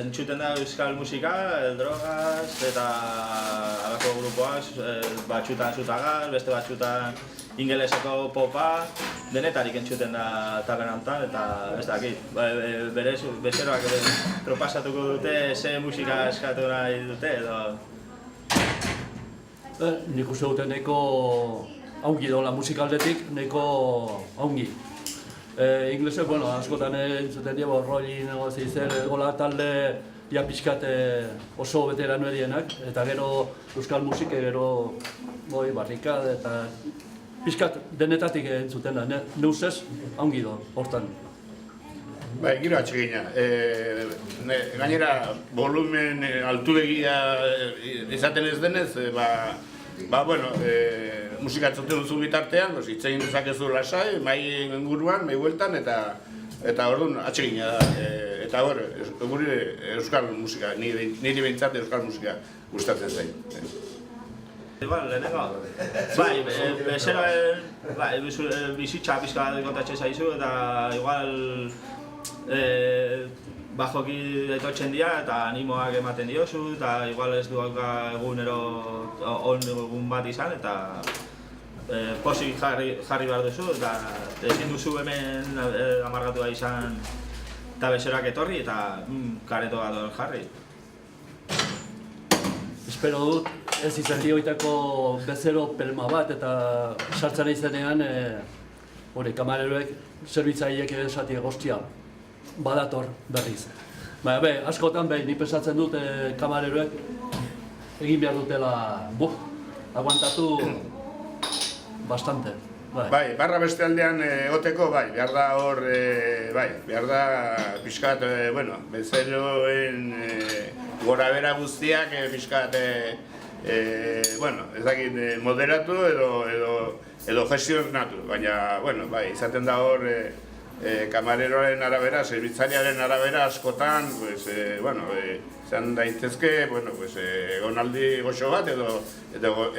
entzuten da euskal musika, el drogas eta alako grupoak, batxutan zutagar, beste batxutan ingeleseko popa, denetarik entzuten da tabernantan eta ez dakit. Bezeroak propasatuko dute ze musika eskatu nahi dute edo... Nik uste dute neko aungi dola musikaldetik, neko aungi. Inglesek, askotan entzuten dira, Rollin, gola talde pixkat oso veterano edienak, eta gero euskal musike, gero barrikad eta pixkat denetatik entzuten da, ne ustez aungi do, hortan. Bai, giro atsegina. Gainera, volumen altuegia izaten ez denez, bueno, musika entzuten duzu bitartean, hitz egin dezakezu lasai, mai inguruan, mai bueltan, eta orduan atsegina da. Eta hor, gure euskal musika, niri behintzat euskal musika gustatzen zain. Igual, lehenengo, bai, bizitza pizka bat kontatzen zaizu, eta igual bajoki etortzen dira eta animoak ematen diozu, eta igual ez du egunero egun bat izan, eta pozik jarri behar duzu, eta ezin duzu hemen amargatua izan eta bezeroak etorri, eta kareto bat jarri. Espero dut, ez izati hoitako bezero pelma bat, eta sartzen izenean, kamareroek, zerbitzaileek esati egostia, badator berriz. Baina, askotan ni pensatzen dut kamareroek egin behar dutela, aguantatu bastante. Bai, barra beste aldean egoteko, behar da hor, behar da pixkat, bezeroen gora bera guztiak pixkat, ez dakit, moderatu edo gestionatu, baina, izaten da hor kamareroaren arabera, zerbitzailearen arabera askotan, izan daitezke, egonaldi goxo bat edo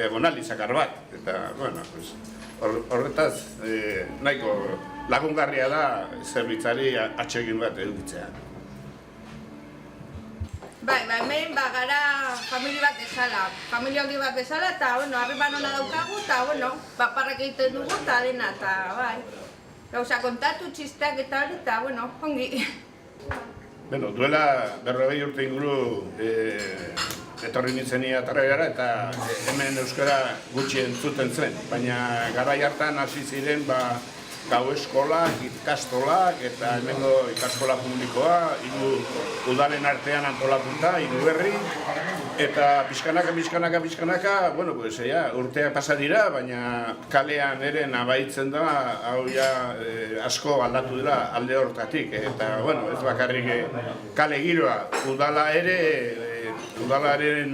egonaldi zakar bat, eta, horretaz nahiko lagungarria da zerbitzari atsegin bat edukitzea. Hemen gara familia bat bezala, familia handi bat bezala, eta harreman hona daukagu, eta paparrak egiten dugu, eta dena, eta gauza kontatu, txisteak eta hori, eta ongi. Duela 40 urte inguru etorri nintzen atarraiara eta hemen euskara gutxi entzuten zen, baina garai hartan hasi ziren gau eskolak, ikastolak eta hemengo ikastola publikoa, udalen artean antolatuta, Iruberri, eta pixkanaka, urteak pasa dira, baina kalean ere nabaitzen da, hau asko aldatu dira alde hortatik, eta ez bakarrik kale giroa, udalaren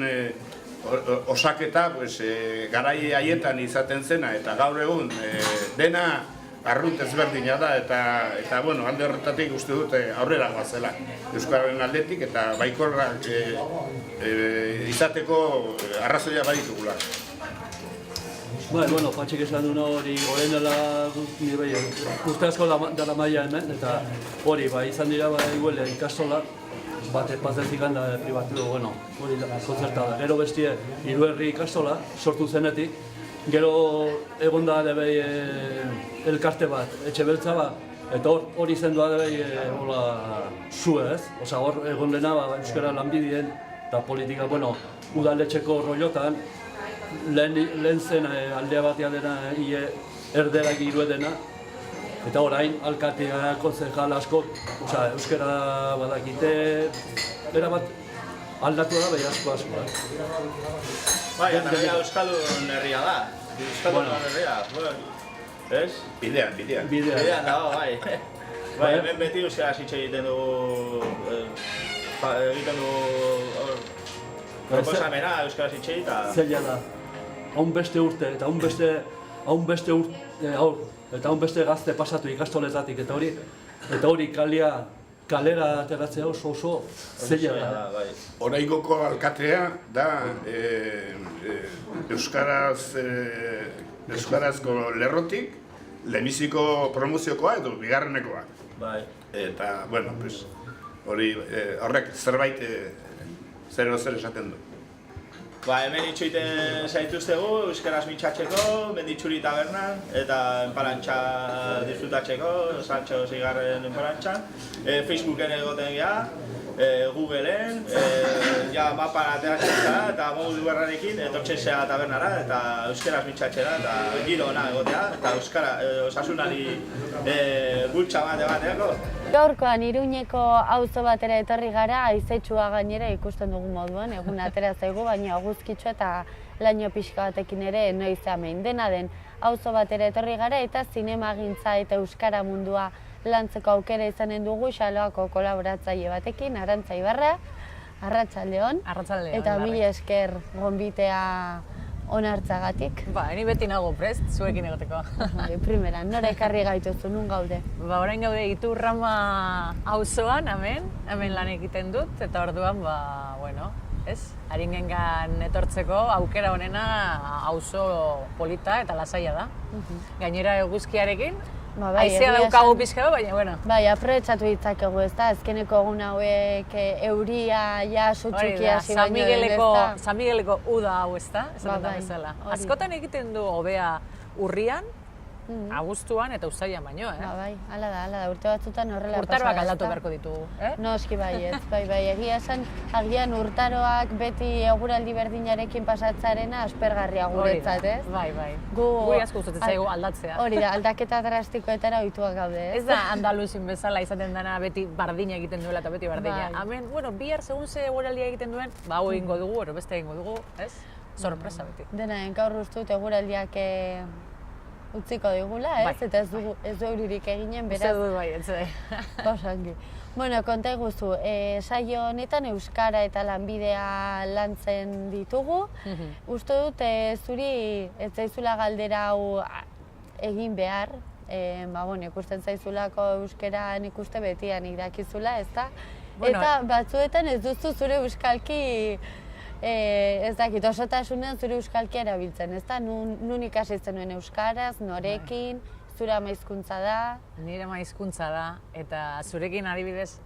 osaketa garai haietan izaten zena, eta gaur egun dena arrunt ezberdina da, eta alde horretatik uste dut aurrera goazela euskararen aldetik, eta baikorrak izateko arrazoia baditugula. Patxik esan duen hori goren dela urte asko dara maia hemen, eta hori izan dira ikastola, pazentik handa privatu, hori konzertada. Gero bestie Iruberri ikastola sortu zenetik, gero egon da elkarte bat, etxe beltza bat, eta hori zendua zue ez. Hor egon dena euskara lanbideen eta politika, udaletxeko rollotan, lehen zen aldea batea dena erderak iruedena, eta orain alkatea, konzejal asko, euskara badakite, erabat aldatu da asko. Eta euskaldun herria da, euskaldun herria, ez? Bidean dago, hemen beti euskaraz hitz egiten dugu, proposamena euskaraz hitz egiten. Zaila da, haun beste urte, eta haun beste gazte pasatu ikastoletatik, eta hori kalera ateratzea oso zaila da. Oraingoko alkatea da euskarazko lerrotik, lehenbiziko promoziokoa edo bigarrenekoa. Eta, hori horrek zerbait zer esaten du. Hemen itxoiten zaituztegu, euskaraz mintxatzeko, Menditxuri tabernan, eta enparantxa disfrutatzeko, Sancho Zigarren enparantxan. Facebooken egoten geha, Googleen, mapan ateratzen zara, eta modu berrarekin etortzen zera tabernara, eta euskaraz mintxatzera, eta giro ona egotea, eta osasunari bultza bat ebateako. Gaurkoan Iruñeko auzo batera etorri gara, haizetxua gainera ikusten dugun moduan, egun atera zaigu, baina eguzkitxo eta laino pixka batekin ere noiz hemen. Dena den auzo batera etorri gara eta zinemagintza eta euskara mundua lantzeko aukera izanen dugu Xaloako kolaboratzaile batekin, Arantza Ibarra, Arratsaldeon. Arratsaldeon. Eta mila esker gonbitea onartzagatik. Ni beti nago prest, zuekin egoteko. Primeran, nora ekarri gaituzu, nun gaude? Orain gaude Iturrama auzoan, hemen lan egiten dut, eta orduan, haringengan etortzeko aukera honena auzo polita eta lasaia da. Gainera eguzkiarekin, haizea daukagu pixka, baina, Bai, aprobetxatu ditzakegu, ez da, azkeneko egun hauek euria, sutsuki hasi baino den, ez da. San Migueleko uda hau, ez da, esaten da bezala. Askotan egiten du hobea urrian, abuztuan eta uztailean baino, Bai, hala da, urte batzutan horrela pasa. Urtaroak aldatu beharko ditugu, Noski bai, egia esan, agian urtaroak beti eguraldi berdinarekin pasatzarena aspergarria guretzat, ez? Bai. Guri asko gustatzen zaigu aldatzea. Hori da, aldaketa drastikoetara ohituak gaude, ez? Ez da Andaluzin bezala izaten dena beti bardina egiten duela eta beti bardina. Hemen, bihar segun ze eguraldia egiten duen, hau egingo dugu, beste egingo dugu, ez? Sorpresa beti. Dena, gaur ustut eguraldiak utziko digula, ez? Eta ez du euririk eginen, beraz... Uste dut bai, ez Osangi. Konta eguzu, saio honetan euskara eta lanbidea lantzen ditugu. Uste dut, zuri ez zaizula galdera hau egin behar. Ikusten zaizulako euskara nik uste betian irakizula, ez da? Eta batzuetan ez duzu zure euskalki ez dakit, osotasunean zure euskalkia erabiltzen, ez da? Nun ikasi zenuen euskaraz, norekin, zure ama hizkuntza da? Nire ama hizkuntza da, eta zurekin adibidez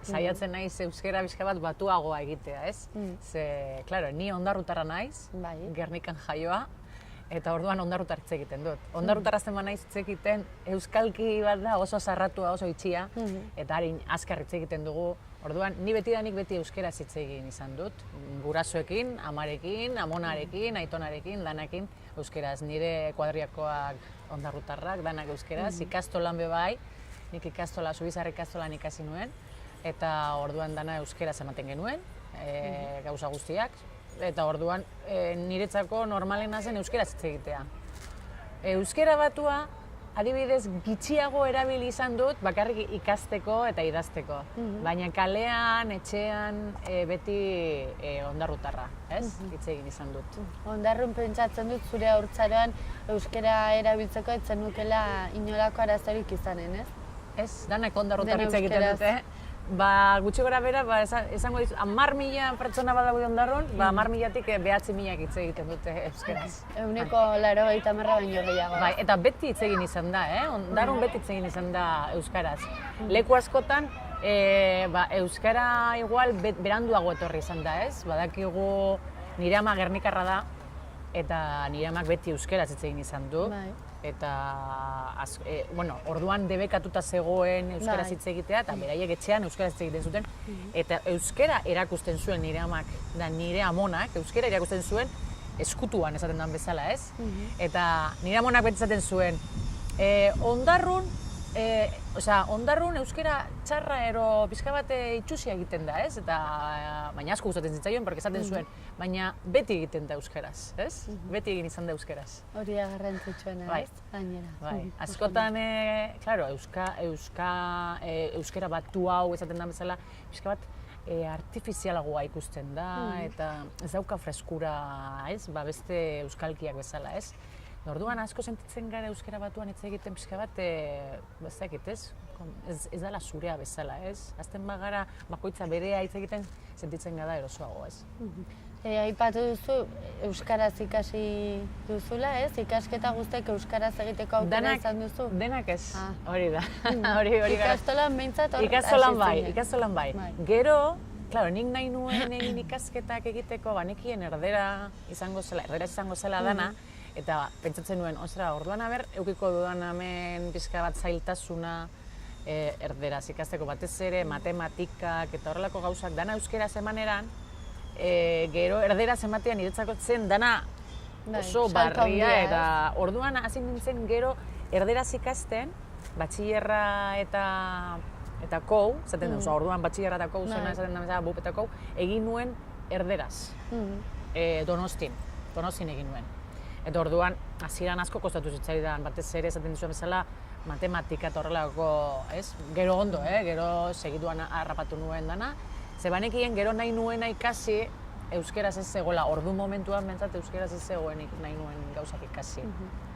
saiatzen naiz euskara pixka bat batuagoa egitea, ez? Ze, klaro, ni ondarrutarra naiz, Gernikan jaioa, eta orduan ondarrutar hitz egiten dut. Ondarrutarra zen naiz hitz egiten, euskalki bat da oso zarratua, oso itxia, eta harin azkar hitz egiten dugu. Orduan, ni betidanik beti euskaraz hitz egin izan dut, gurasoekin, amarekin, amonarekin, aitonarekin, danakin euskaraz. Nire kuadriakoak ondarrutarrak, danak euskaraz, ikastolan bai, nik ikastola, Zubizar ikastolan ikasi nuen, eta orduan dana euskaraz ematen genuen, gauza guztiak, eta orduan niretzako normalena zen euskaraz hitz egitea. Euskara batua, adibidez, gitxiago erabili izan dut bakarrik ikasteko eta idazteko. Baina kalean, etxean, beti ondarrutarra, ez? Hitz egin izan dut. Ondarrun pentsatzen dut zure haurtzaroan euskara erabiltzeko ez zenukela inolako arazorik izanen, ez? Ez, danak ondarrutar hitz egiten dute. Gutxi gora bera, esango dizu, 10.000 pertsona badaude ondarrun, 10.000-tik 9.000 hitz egiten dute euskaraz. 180 baino gehiago. Eta beti hitz egin izan da, ondarrun beti hitz egin izan da euskaraz. Leku askotan, euskara igual beranduago etorri izan da, ez? Badakigu nire ama Gernikarra da, eta nire amak beti euskaraz hitz egin izan du. Eta, orduan debekatuta zegoen euskaraz hitz egitea, eta beraiek etxean euskaraz hitz egiten zuten. Eta euskara erakusten zuen nire amak, da nire amonak, euskara erakusten zuen eskutuan esaten den bezala, ez? Eta nire amonak beti esaten zuen, ondarrun euskara txarra ero pixka bat itxusia egiten da, ez? Baina asko gustatzen zitzaion, porque esaten zuen, baina beti egiten da euskaraz, ez? Beti egin izan da euskaraz. Hori da garrantzitsuena, ez? Gainera. Askotan, klaro, euskara batu hau esaten den bezala, pixka bat artifizialagoa ikusten da, eta ez dauka freskura, ez? Beste euskalkiak bezala, ez? Orduan asko sentitzen gara euskara batuan hitz egiten pixka bat, ez dela zurea bezala, ez? Azten bagara bakoitza berea hitz egiten sentitzen gara erosoago, ez? Aipatu duzu euskaraz ikasi duzula, ez? Ikasketa guztiak euskaraz egiteko aukera izan duzu? Denak ez, hori da. Ikastolan behintzat hor Ikastolan bai. Gero, klaro, nik nahi nuen egin ikasketak egiteko, banekien erderaz izango zela dana, eta pentsatzen nuen, orduan eukiko dudan hemen pixka bat zailtasuna erderaz ikasteko batez ere, matematikak eta horrelako gauzak dana euskeraz emaneran, gero erderaz ematean niretzako zen dana oso barria, eta orduan hasi nintzen gero erderaz ikasten, batxillerra eta kou, zaten dut, orduan batxillerra eta kou zena esaten da bup eta kou, egin nuen erderaz, Donostin egin nuen. Eta orduan, hasieran asko kostatu zitzaidan, batez ere esaten dizuen bezala, matematika eta horrelako, ez? Gero ondo, gero segituan harrapatu nuen dana. Ze banekien gero nahi nuena ikasi, euskeraz ez zegoela, ordu momentuan bentsat euskeraz ez zegoen nahi nuen gauzak ikasi.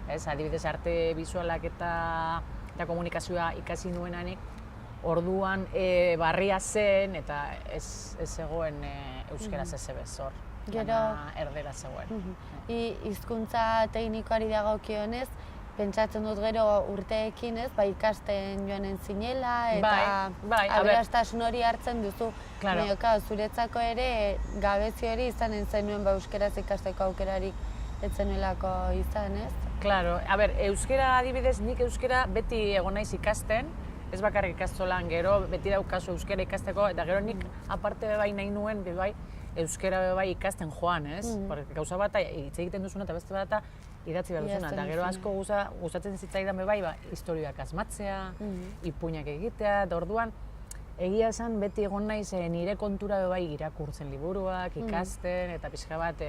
Ez, adibidez, arte bizualak eta komunikazioa ikasi nuenanik, orduan barria zen eta ez zegoen euskeraz ez ebez hor. Gero erdera zegoen. Hizkuntza teknikoari dagokionez, pentsatzen dut gero urteekin ez, ikasten joanen zinela eta aberastasun hori hartzen duzu. Zuretzako ere gabezi hori izanen zenuen euskeraz ikasteko aukerarik ez zenuelako izan, ez? Claro, euskera adibidez, nik euskera beti egon naiz ikasten, ez bakarrik ikastolan gero, beti daukazu euskera ikasteko, eta gero nik aparte bebai nahi nuen, bebai, euskera bebai ikasten joan, ez? Gauza bat, hitz egiten duzuna eta beste bat idatzi behar duzuna, eta gero asko gustatzen zitzaidan bebai, historioak asmatzea, ipuinak egitea, eta orduan, egia esan beti egon naiz nire kontura bebai irakurtzen liburuak, ikasten, eta pixka bat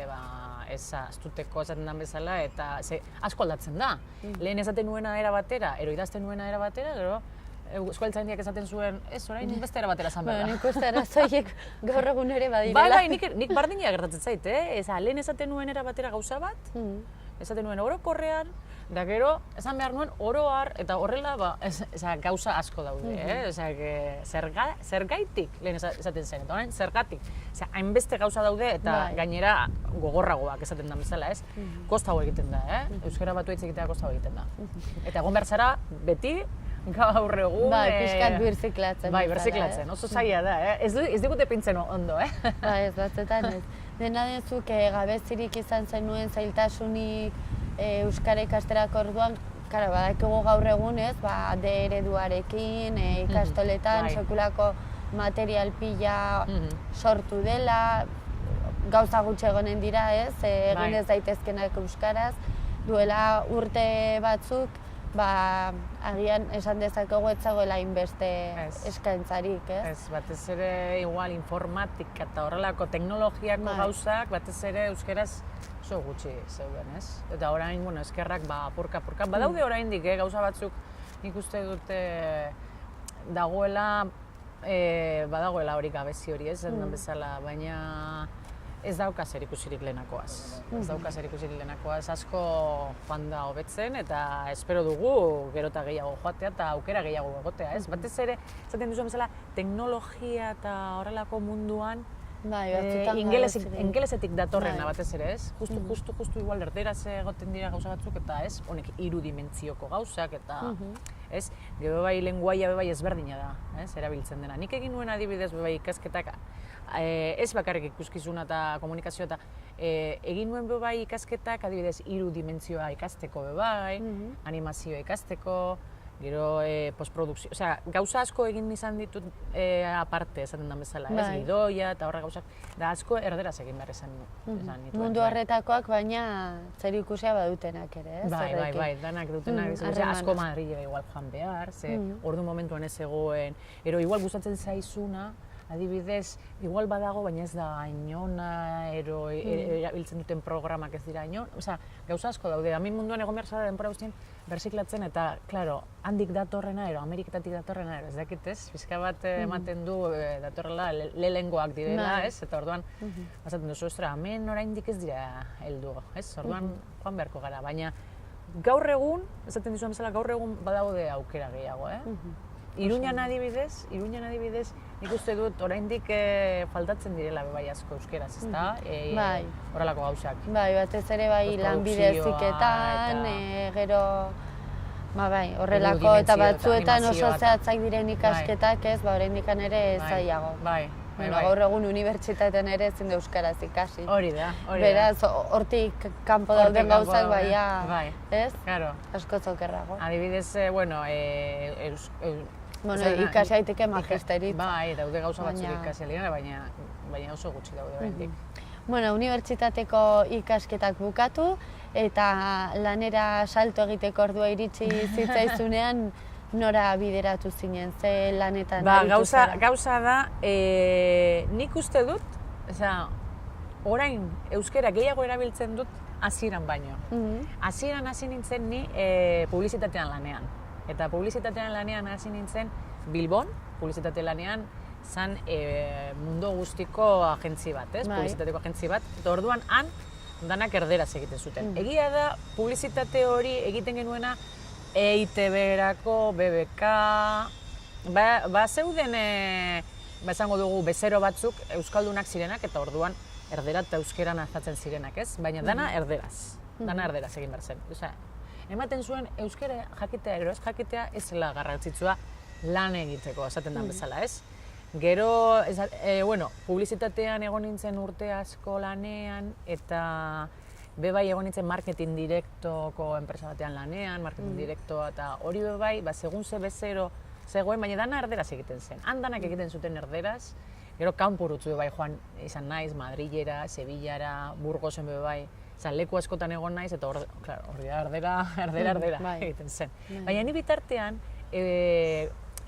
ez astuteko esaten den bezala, eta asko aldatzen da. Lehen esaten nuena era batera, ero idazten nuena era batera, gero Euskaltzaindiak esaten zuen, ez orain beste era batera zan behar da. Nik uste arazoiek gaur egun ere badirela. Nik bardina gertatzen zait, lehen esaten nuen era batera gauza bat, esaten nuen orokorrean, da gero, esan behar nuen oroar, eta horrela gauza asko daude, zergaitik lehen esaten zen, eta orain zergatik. Hainbeste gauza daude eta gainera gogorragoak esaten da bezala, ez? Kostago egiten da, euskara batu hitz egitea kostago egiten da. Eta egon behar zara, beti, gaur egun... Piskat birziklatzen. Birziklatzen, oso zaila da, ez digute pintzen ondo, Ez batzetan ez. Dena denzuk gabezirik izan zenuen zailtasunik euskara ikasterako orduan, badakigu gaur egun ez, D ereduarekin, ikastoletan, sekulako material pila sortu dela, gauza gutxe egonen dira ez, egin ez daitezkenak euskaraz, duela urte batzuk, agian esan dezakegu ez zagoela inbeste eskaintzarik, ez? Ez, batez ere igual informatika eta horrelako teknologiako gauzak, batez ere euskeraz oso gutxi zeuden, ez? Eta orain, eskerrak apurka-apurka, badaude oraindik gauza batzuk nik uste dute badagoela hori gabezi hori, ez? Zendan bezala, baina ez dauka zer ikusirik lehenakoaz. Ez dauka zer ikusirik lehenakoaz, asko joan da hobetzen eta espero dugu gero eta gehiago joatea eta aukera gehiago egotea, ez? Batez ere, esaten duzuen bezala, teknologia eta horrelako munduan ingelesetik datorrena batez ere, ez? Justu igual erderaz egoten dira gauza batzuk eta ez, honek 3 dimentsioko gauzak eta ez? Gero bai lenguaia bebai ezberdina da, ez? Erabiltzen dena. Nik egin nuen adibidez bebai ikasketak ez bakarrik ikuskizuna eta komunikazioa eta egin nuen bebai ikasketak adibidez 3 dimentsioa ikasteko bebai, animazioa ikasteko, gero postprodukzio, gauza asko egin izan ditut aparte esaten den bezala, ez? Gidoia eta horre gauzak, da asko erderaz egin behar esan nituen. Mundu horretakoak baina zer ikusia badutenak ere, ez? Bai, danak dutenak, asko Madrile igual joan behar, ordu momentuan ez egoen, igual gustatzen zaizuna, adibidez, igual badago, baina ez da ainona, erabiltzen duten programak ez dira ainon, gauza asko daude, amin munduan egon behar zara denbora guztien berziklatzen eta, klaro, handik datorrena, Ameriketatik datorrena, ez dakit ez, pixka bat ematen du datorrela lehengoak direla, ez, eta orduan, bazaten duzu, hemen oraindik ez dira heldu, ez, orduan joan beharko gara, baina gaur egun, esaten dizuen bezala, gaur egun badaude aukera gehiago, Iruñan adibidez, nik uste dut oraindik faltatzen direla bebai asko euskeraz, ezta? Horrelako gauzak. Bai, batez ere lanbide heziketan, gero horrelako eta batzuetan oso zehatzak diren ikasketak ez, oraindik ere zailago. Gaur egun unibertsitatean ere ezin da euskaraz ikasi. Hori da. Beraz, hortik kanpo dauden gauzak ez? Asko zokerrago. Adibidez, ikasi daiteke magisteritza. Bai, daude gauza batzuk ikasi aldiena, baina oso gutxi daude oraindik. Unibertsitateko ikasketak bukatu eta lanera salto egiteko ordua iritsi zitzaizunean nora bideratu zinen, ze lanetan aritu zara? Gauza da, nik uste dut, orain euskera gehiago erabiltzen dut hasieran baino. Hasieran hasi nintzen ni publizitatean lanean. Eta publizitatean lanean hasi nintzen Bilbon, publizitate lanean, zan mundu guztiko agentzi bat, ez? Publizitateko agentzi bat. Eta orduan han danak erderaz egiten zuten. Egia da, publizitate hori egiten genuena EITB-erako, BBK, zeuden, esango dugu, bezero batzuk euskaldunak zirenak, eta orduan erdera eta euskeran azatzen zirenak, ez? Baina dana erderaz, egin behar zen. Ematen zuen euskera jakitea, gero ez jakitea, ez zela garrantzitsua lan egiteko, esaten den bezala, ez? Gero, publizitatean egon nintzen urte asko lanean, eta bebai egon nintzen marketing direktoko enpresa batean lanean, marketing direktoa, eta hori bebai, segun ze bezero zegoen, baina dana erderaz egiten zen. Han danak egiten zuten erderaz, gero kanpurutzu bebai joan izan naiz, Madrilera, Sevillara, Burgosen bebai, leku askotan egon naiz, eta hori da erdera egiten zen. Baina ni bitartean,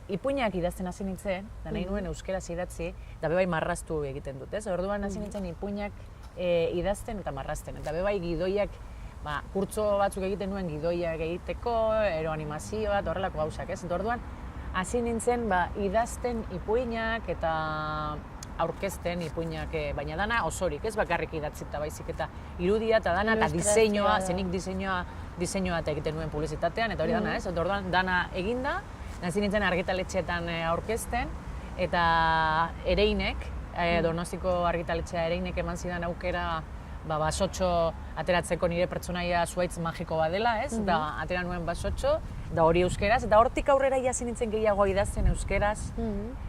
ipuinak idazten hasi nintzen, da nahi nuen euskeraz idatzi, eta bebai marraztu egiten dut, ez? Orduan hasi nintzen ipuinak idazten eta marrazten, eta bebai gidoiak, kurtso batzuk egiten nuen gidoiak egiteko, eroanimazioa, eta horrelako gauzak, ez? Orduan hasi nintzen idazten ipuinak eta aurkezten ipuinak, baina dana osorik, ez bakarrik idatzita baizik, eta irudia eta dana eta diseinua, zenik diseinua eta egiten nuen publizitatean, eta hori dana, ez? Orduan dana eginda, hasi nintzen argitaletxeetan aurkezten, eta Ereinek, Donostiko argitaletxea Ereinek eman zidan aukera basotxo ateratzeko nire pertsonaia zuhaitz magiko bat dela, ez? Eta atera nuen basotxo, da hori euskeraz, eta hortik aurrera hasi nintzen gehiago idazten euskeraz.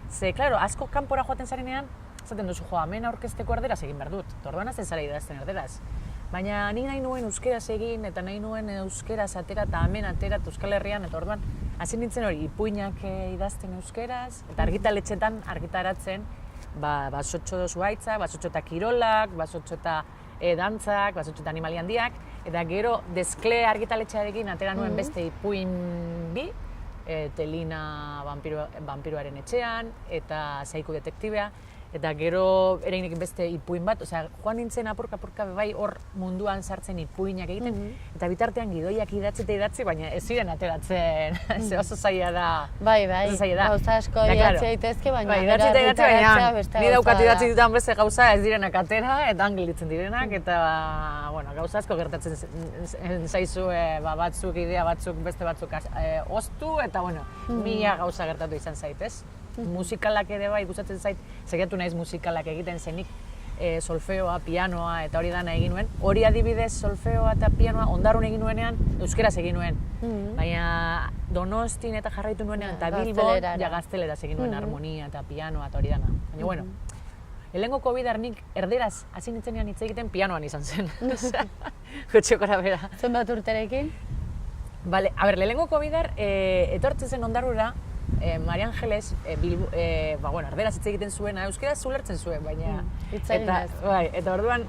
Ze, klaro, asko kanpora joaten zarenean, zaten duzu, hemen aurkezteko erderaz egin behar dut. Orduan hazen zara idazten erderaz. Baina ni nahi nuen euskeraz egin, eta nahi nuen euskeraz atera eta hemen atera Euskal Herrian, eta orduan hasi nintzen hori ipuinak idazten euskeraz, eta argitaletxetan argitaratzen basotxo zuhaitza, basotxo eta kirolak, basotxo eta dantzak, basotxo eta animali handiak, eta gero Deskle argitaletxearekin atera nuen beste ipuin bi, Telina vampiroaren etxean, eta Saiku detektibea, eta gero Ereinekin beste ipuin bat, joan nintzen apurka bai hor munduan sartzen ipuinak egiten, eta bitartean gidoiak idatzi, baina ez ziren ateratzen, ze oso zaila da. Bai, gauza asko idatzi daitezke, baina gutaratzea beste gauza. Ni daukat idatzi dutan beste gauza ez direnak atera, eta angelitzen direnak, eta gauza asko gertatzen zaizue batzuk, idea batzuk, beste batzuk oztu, eta mila gauza gertatu izan zaitez. Musikalak ere bai, gustatzen zait, segiatu naiz musikalak egiten zenik solfeoa, pianoa eta hori dana egin nuen. Hori adibidez solfeoa eta pianoa Ondarrun egin nuenean, euskeraz egin nuen. Baina Donostin eta jarraitu nuenean eta Bilbon gazteleraz egin nuen harmonia eta pianoa eta hori dana. Baina lehenengo COVID-ar nik erderaz hasi nintzenean hitz egiten pianoan izan zen. Gutxiokora bera. Zenbat urterekin? Lehenengo COVID-ar etortzen zen Ondarrura, Maria Angeles, erderaz hitz egiten zuena, euskeraz zulertzen zuen, baina... Eta orduan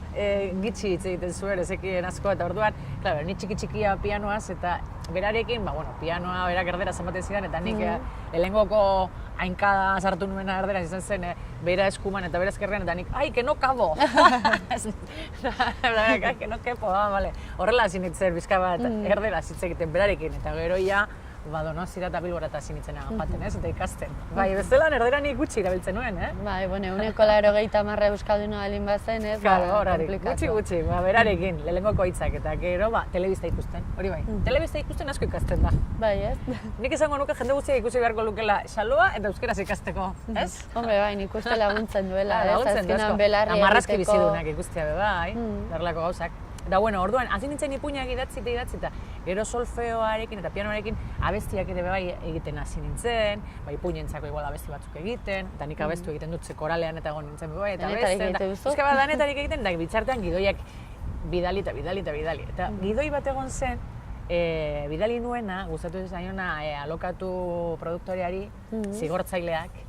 gitxi hitz egiten zuen, ezekien asko, eta orduan, ni txiki-txikia pianoaz, eta berarekin, pianoa berak erderaz ematen zidan, eta nik lehengoko hainkada sartu nuena erderaz izan zen, bera eskuman eta bera eskerrean, eta nik, ai, que no kabo! Ai, que no kepo, horrela hasi nintzen bizka bat erderaz hitz egiten berarekin, eta gero ja, Donostia eta Bilbora eta hasi nintzen joaten, eta ikasten. Bestelan erdera nik gutxi erabiltzen nuen, Uneko 90 euskalduna balin bazen, ez? Gutxi, berarekin, lehenengoko hitzak, eta gero, telebista ikusten, hori bai. Telebista ikusten asko ikasten da. Bai, ez? Nik esango nuke jende guztiak ikusi beharko lukela xaloa eta euskeraz ikasteko, ez? Hombre, bai, nik uste laguntzen duela, ez? Azkenan belarri egiteko. Marrazki bizidunak ikustea, bai, berlako gauzak. Eta, orduan, hasi nintzen ipuinak idatzi eta gero solfeoarekin eta pianoarekin abestiak ere bai egiten hasi nintzen, ipuinentzako igual abesti batzuk egiten, eta nik abestu egiten dut koralean eta egon nintzen bai, eta danetarik egiten, eta bitzartean gidoiak bidali. Eta gidoi bat egon zen, bidali nuena, gustatu zaiona alokatu produktoreari, Zigortzaileak,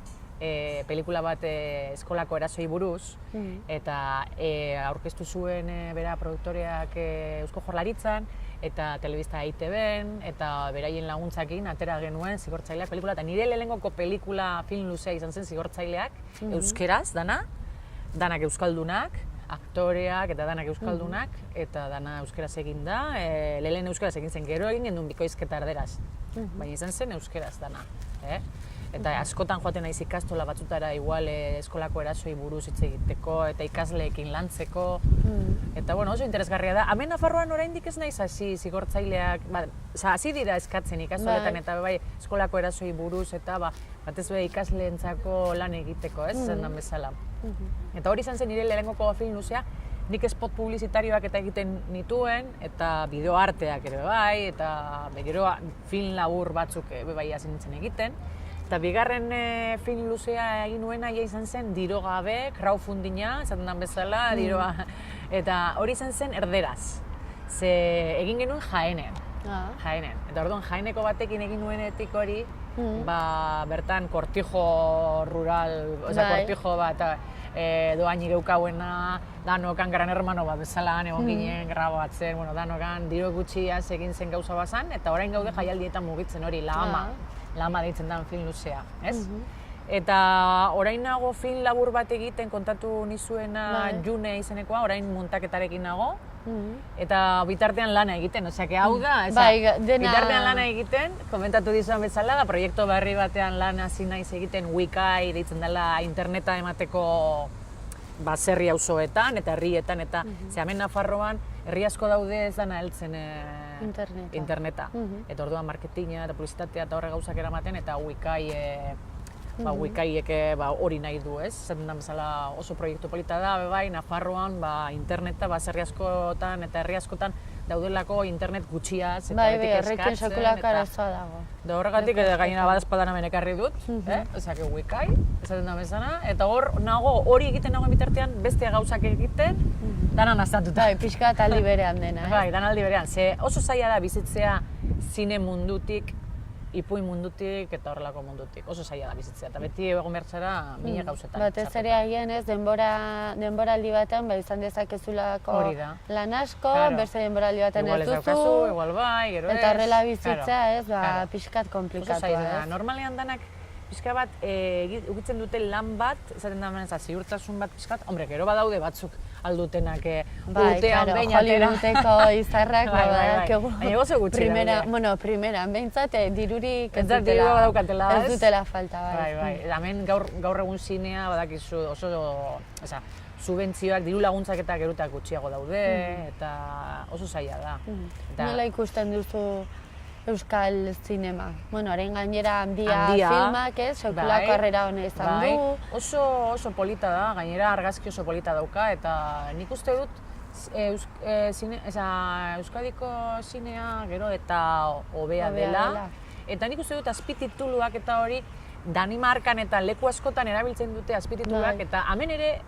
pelikula bat eskolako erasoi buruz, eta aurkeztu zuen bera produktoreak Eusko Jaurlaritzan, eta telebista EITB-en, eta beraien laguntzakin atera genuen Zigortzaileak pelikula, eta nire lehenengoko pelikula film luzea izan zen Zigortzaileak, euskeraz, danak euskaldunak, aktoreak eta danak euskaldunak, eta dana euskeraz egin da. Lehen euskeraz egin zen, gero egin gendun bikoizketa erderaz. Baina izan zen euskeraz dana. Eta askotan joaten naiz ikastola batzutara igual eskolako erasoi buruz hitz egiteko eta ikasleekin lantzeko. Eta bueno, oso interesgarria da. Hemen Nafarroan oraindik ez naiz hasi zigortzaileak, hasi dira eskatzen ikastoletan eta bai eskolako erasoi buruz eta batez ere ikasleentzako lan egiteko, ez? Zendan bezala. Eta hori izan zen nire lehenengoko film luzea, nik spot publizitarioak eta egiten nituen, eta bideoarteak ere bai, eta gero film labur batzuk bai hasi nintzen egiten. Eta bigarren film luzea egin nuena izan zen diro gabe, crowdfundinga, esaten den bezala, diroa, eta hori izan zen erderaz. Ze egin genuen Jaenen. Eta orduan Jaeneko batekin egin nuenetik hori, bertan kortijo rural, kortijo bat, doaini geukauena, danokan Gran Hermano bat bezala egon ginen grabatzen, danokan diro gutxiaz egin zen gauza bazan, eta orain gaude jaialdietan mugitzen hori, La Ama deitzen den film luzea, ez? Eta orain nago film labur bat egiten kontatu nizuena June izenekoa, orain muntaketarekin nago, eta bitartean lana egiten, oseak hau da, bitartean lana egiten, komentatu dizuan bezala, da proiektu berri batean lan hasi naiz egiten Wikai deitzen dela interneta emateko baserri auzoetan eta herrietan, eta hemen Nafarroan herri asko daude ez dana heltzen interneta. Eta orduan marketinga eta publizitatea eta horre gauzak eramaten, eta Wikaiek hori nahi du, ez? Zaten da bezala oso proiektu polita da, bai, Nafarroan interneta baserri askotan eta herri askotan daudelako internet gutxiaz eta betik eskatzen. Herriken sekulako arazoa dago. Da horregatik gainera badazpadan hemen ekarri dut, ezak Wikai, esaten da bezala, eta hori egiten nagoen bitartean beste gauzak egiten, dana naztatuta. Pixka eta aldi berean dena, Bai, dana aldi berean, ze oso zaila da bizitzea zine mundutik, ipuin mundutik eta horrelako mundutik. Oso zaila da bizitzea, eta beti egon bertzera mila gauzetan. Batez ere agian ez, denboraldi batean izan dezakezulako lan asko, beste denboraldi batean ez duzu. Igual bai, gero ez. Eta horrela bizitzea ez, pixkat komplikatua ez. Normalean danak pixka bat ukitzen dute lan bat, esaten da menez, ziurtasun bat pixkat, hombre, gero badaude batzuk aldutenak urtean behin atera. Hollywoodeko izarrak, baina gozo gutxi daude. Primeran, behintzat dirurik ez dutela falta. Hemen gaur egun zinea badakizu oso, subentzioak, diru laguntzak eta gerutak gutxiago daude, eta oso zaila da. Nola ikusten duzu euskal zinema? Orain gainera handia filmak, sekulako harrera hona izan du. Oso polita da, gainera argazki oso polita dauka, eta nik uste dut Euskadiko zinea gero eta hobea dela. Eta nik uste dut azpitituluak eta hori Danimarkan eta leku askotan erabiltzen dute azpitituluak, eta hemen ere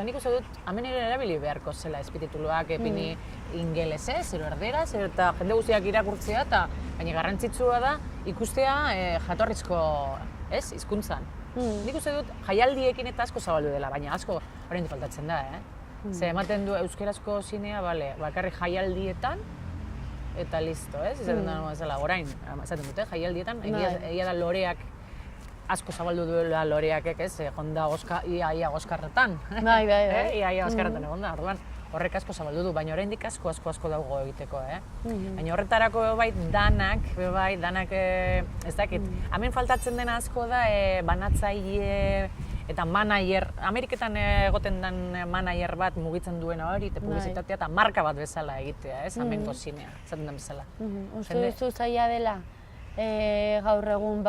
nik uste dut, hemen ere erabili beharko zela azpitituluak epini ingelesez, erderaz, eta jende guztiak irakurtzea, eta baina garrantzitsua da ikustea jatorrizko hizkuntzan. Nik uste dut jaialdiekin eta asko zabaldu dela, baina asko oraindik faltatzen da, Ze ematen du euskerazko zinea, bakarrik jaialdietan, eta listo, izaten da bezala, orain, esaten dute, jaialdietan, egia da loreak asko zabaldu duela loreakek, egonda ia Oskarretan. Ia Oskarretan egon da, orduan horrek asko zabaldu du, baina oraindik asko dago egiteko, Baina horretarako danak, ez dakit, hemen faltatzen dena asko da banatzaile eta manager, Ameriketan egoten den manager bat mugitzen duena hori, eta publizitatea eta marka bat bezala egitea, hemengo zinea, zaten den bezala. Uste duzu zaila dela? Gaur egun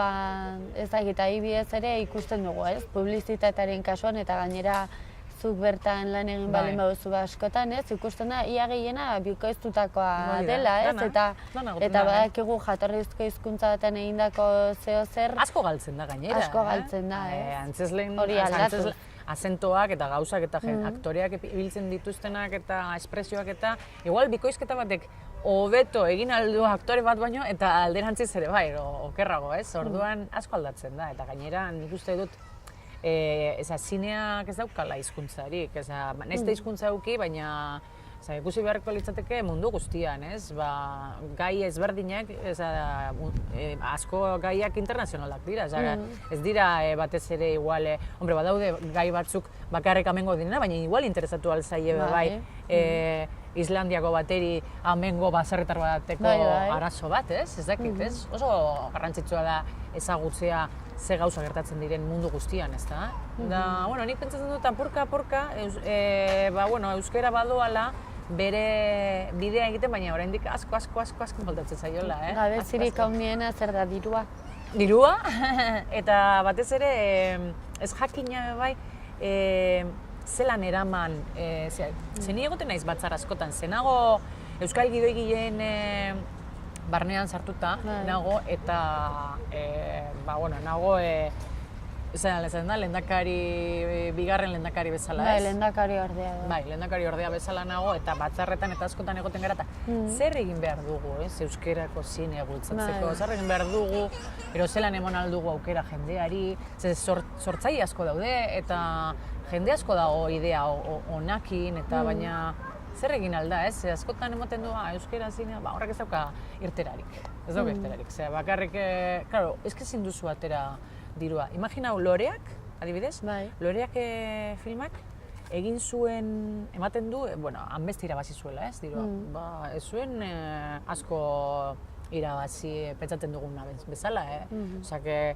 ez dakit, adibidez ere ikusten dugu, publizitatearen kasuan eta gainera zuk bertan lan egin baldin baduzu askotan, ikusten da ia gehiena bikoiztutakoa dela, eta badakigu jatorrizko hizkuntza batean egindako zeo zer. Asko galtzen da gainera. Asko galtzen da, Antzesleen azentoak eta gauzak eta aktoreak ibiltzen dituztenak eta espresioak eta igual bikoizketa batek hobeto egin aldu aktore bat baino eta alderantziz ere okerrago, orduan asko aldatzen da, eta gainera nik uste dut zineak ez daukala hizkuntzarik, ez da hizkuntza eduki, baina Ikusi beharko litzateke mundu guztian, ez? Gai ezberdinak, asko gaiak internazionalak dira, ez dira batez ere igual, hombre, badaude gai batzuk bakarrik amengo direna, baina igual interesatu alzaie bai, Islandiako bateri amengo baserritar bateko arazo bat, ez? Ez dakit, ez? Oso garrantzitsua da ezagutzea ze gauza gertatzen diren mundu guztian, ez da? Da, nik pentsatzen dut, apurka, euskera badoala, bere bidea egiten, baina oraindik asko faltatzen zaiola, Gabezirik handiena zer da, dirua? Dirua, eta batez ere, ez jakina bai, zelan eraman, zeni egoten naiz batzar askotan, zenago Euskal Gidoigileen barnean sartuta nago, eta nago bigarren lehendakari bezala, ez? Lehendakari ordea. Lehendakari ordea bezala nago, eta batzarretan eta askotan egoten gara, eta zer egin behar dugu, euskerako zinea bultzatzeko, zer egin behar dugu, zelan eman aldugu aukera jendeari, sortzaile asko daude, eta jende asko dago idea onakin, eta baina zer egin alda, ez? Askotan ematen du, euskera zinea, horrek ez dauka irterarik, bakarrik, klaro, ezkezin duzu atera dirua. Imaginau Loreak, adibidez, Loreak filmak egin zuen, ematen du, hanbeste irabazi zuela, ez? Dirua, ez zuen asko irabazi pentsatzen duguna bezala, Osake,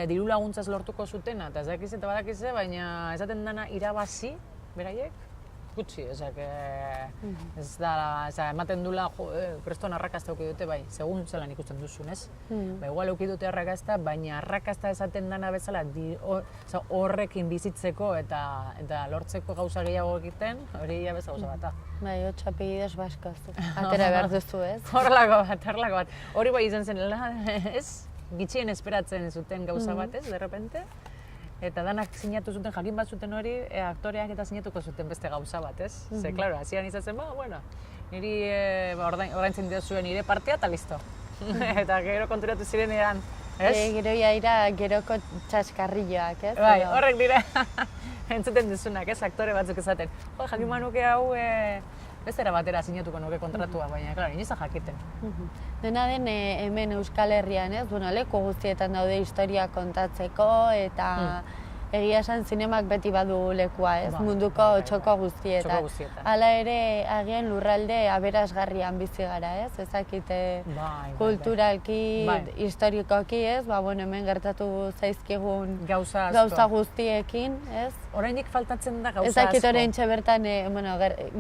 diru laguntzaz lortuko zutena, eta ez dakiz eta badakize, baina esaten dana irabazi, beraiek, gutxi, ez da, ematen dula, preston arrakazta auki dute, segun zelan ikusten duzun, ez? Igual auki dute arrakazta, baina arrakazta esaten dana bezala, horrekin bizitzeko eta lortzeko gauza gehiago egiten, hori jabez gauza bata. 8 apellidos baskos, atera behar duzu, ez? Horrelako bat. Hori bai izan zenela, ez? Gitxien esperatzen zuten gauza bat, ez, derrepente? Eta danak sinatu zuten, jakin bat zuten hori, aktoreak eta sinatuko zuten beste gauza bat, ez? Ze, klaro, hasian izatzen, niri ordaintzen diozuen nire partea eta listo. Eta gero konturatu ziren eran, ez? Gero jaira geroko txaskarrilloak, ez? Bai, horrek dira entzuten duzunak, ez? Aktore batzuk esaten. Jakin manuke hau bestera batera sinatuko nuke kontratua, baina, klaro, inoizan jakiten. Dena den hemen Euskal Herrian, ez? Leku guztietan daude historia kontatzeko eta egia esan zinemak beti badu lekua, ez? Munduko txoko guztietan. Hala ere, agian lurralde aberasgarrian bizi gara, ez? Ezakite kulturalki, historikoki, ez? Hemen gertatu zaizkigun gauza guztiekin, ez? Oraindik faltatzen da gauza asko. Ezakit oraintxe bertan,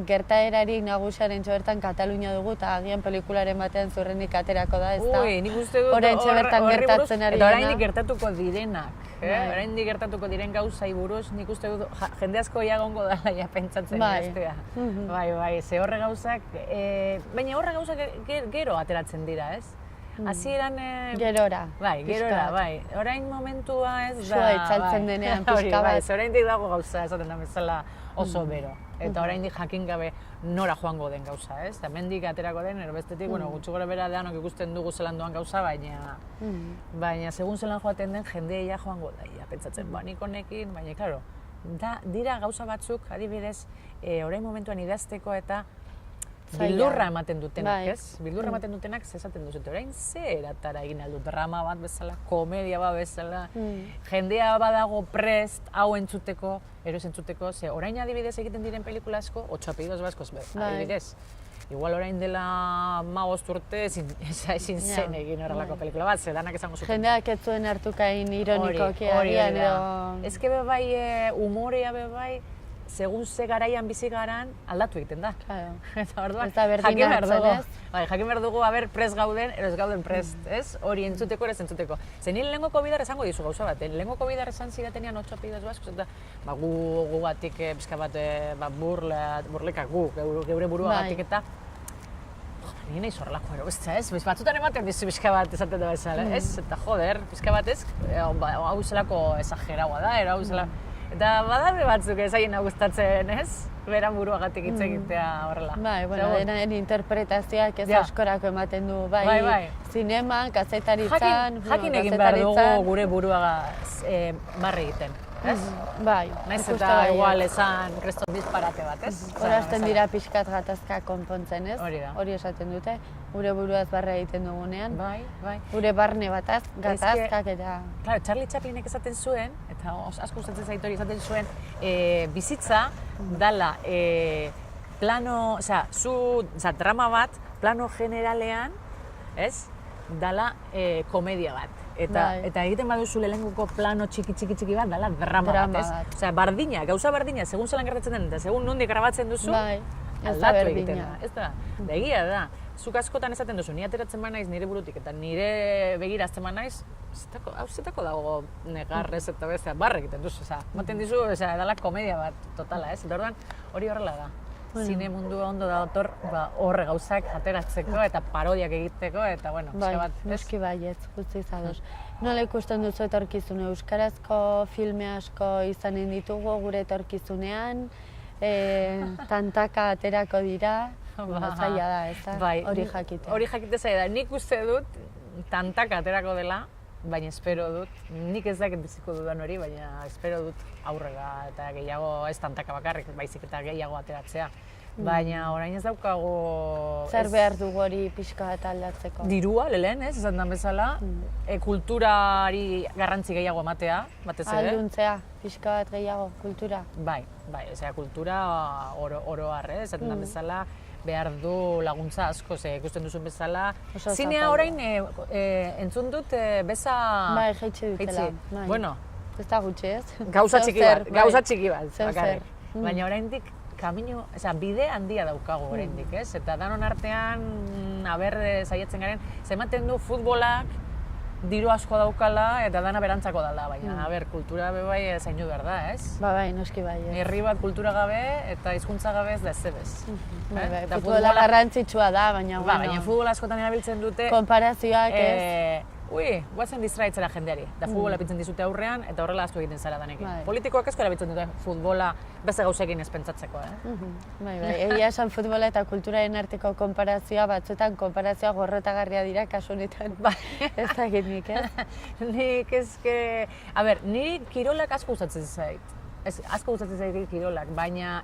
gertaerarik nagusiaren bertan Katalunia dugu, eta agian pelikularen batean zurrenik aterako da, ez da? Nik uste dut horri buruz, eta oraindik gertatuko direnak. Oraindik gertatuko diren gauzai buruz, nik uste dut jende asko egongo dela ja pentsatzen gaztea. Bai, ze horre gauzak, baina horre gauzak gero ateratzen dira, ez? Hasieran gerora. Bai, gerora, bai. Orain momentua ez da. Sua itzaltzen denean pixka bat. Oraindik dago gauza esaten da bezala oso bero. Eta oraindik jakin gabe nora joango den gauza, ez? Eta mendik aterako den, bestetik, gutxi gora bera danok ikusten dugu zelan doan gauza, baina segun zelan joaten den jendeia joango da, pentsatzen, nik honekin, baina, klaro, dira gauza batzuk, adibidez, orain momentuan idazteko eta bildurra ematen dutenak, ez? Bildurra ematen dutenak zezaten duzute, orain ze eratara egin aldu, drama bat bezala, komedia bat bezala, jendea badago prest, hau entzuteko, eroz entzuteko, ze orain adibidez egiten diren pelikula asko, 8 apellidos baskos, adibidez. Igual orain dela 15 urte ezin zen egin horrelako pelikula bat, ze danak esango zuten. Jendeak ez zuen hartukain ironikoki agian edo... Ez que bebai, humorea bebai, segun ze garaian bizi garan, aldatu egiten da. Eta orduan, jakin behar dugu, prest gauden, edo ez gauden prest, ez? Hori entzuteko, ere entzuteko. Ze nire lehenko bidar esango dizu gauza bat, lehenko bidar esan zidatenean 8 apellidos baskos, eta gu batik pixka bat burleka gu, geure burua batik eta nire nahi zorrelako erobezta, ez? Batzutan ematen dizu pixka bat esaten da bezala, ez? Eta joder, pixka bat ez, hau zelako esageraua da, hau zelako... Eta badarbe batzuk ezaien gustatzen, ez? Beran buruagatik hitz egitea horrela. Denaren interpretazioak ez askorako ematen du, bai, zineman, kazetaritzan... Jakin egin behar dugu gure buruagaz barre egiten. ez? Bai. Naiz ikuste eta bai, igual esan kreston disparate bat, ez? Horazten dira pixkat gatazka konpontzen, ez? Hori da. Hori esaten dute, gure buruaz barra egiten dugunean. Bai. Gure barne bataz, gatazkak eta... Claro, Charlie Chaplinek esaten zuen, eta asko gustatzen zait hori esaten zuen, bizitza dala plano, drama bat, plano generalean, ez? Dala komedia bat. Eta egiten baduzu lehenenguko plano txiki bat, dala drama bat, ez? Osea, bardina, gauza bardina, segun zelan gertatzen den, eta segun nondik grabatzen duzu, aldatu egiten da, ez da? Egia da, zuk askotan esaten duzu, ni ateratzen ba naiz nire burutik, eta nire begirazten ba naiz, hau zetako dago negarrez eta bezala, barre egiten duzu, maten dizu, dala komedia bat, totala, ez? Eta orduan, hori horrela da. Zine mundua ondo dator horre gauzak ateratzeko eta parodiak egiteko eta bueno, bat. Eski baietz, guzti zadoz. Nola ikusten duzu etorkizune? Euskarazko filme asko izanen ditugu gure etorkizunean, tantaka aterako dira, zaila da, ez da? Hori jakite. Hori jakite zaila da. Nik uste dut tantaka aterako dela, baina espero dut, nik ez dakit biziko dudan hori, baina espero dut aurrega eta gehiago, ez tantaka bakarrik, baizik eta gehiago ateratzea. Baina orain ez daukago... Zer behar dugu hori pixka bat aldatzeko? Dirua, lehen, ez, esan den bezala, kulturari garrantzi gehiago ematea, batez ere. Alduntzea, pixka bat gehiago, kultura. Bai, kultura oro harre, esaten den bezala, behar du laguntza asko, ikusten duzun bezala. Zinea orain entzun dut beza... Bai, jaitsi dutela. Bueno. Ez da gutxi, ez? Gauza txiki bat, bakarrik. Baina oraindik bide handia daukagu oraindik, ez? Eta danon artean, saiatzen garen, ematen du futbolak diru asko daukala eta dana berantzako dala, baina, kultura bai zainu behar da, ez? Bai, noski bai. Herri bat kultura gabe eta hizkuntza gabe ez da ezebez. Futbola garrantzitsua da, baina... Baina futbola askotan erabiltzen dute... Konparazioak, ez? Guazen distraitzera jendeari, da futbola pitzen dizute aurrean eta horrela astu egiten zara danekin. Politikoak asko erabiltzen dute futbola beste gauzekin ez pentsatzeko, Egia esan futbola eta kulturaren arteko konparazioa, batzuetan konparazioa gorrotagarria dira, kasu honetan. Ez da egin nik, ez? Nik ezke... Ni kirolak asko gustatzen zait. Asko gustatzen zait kirolak, baina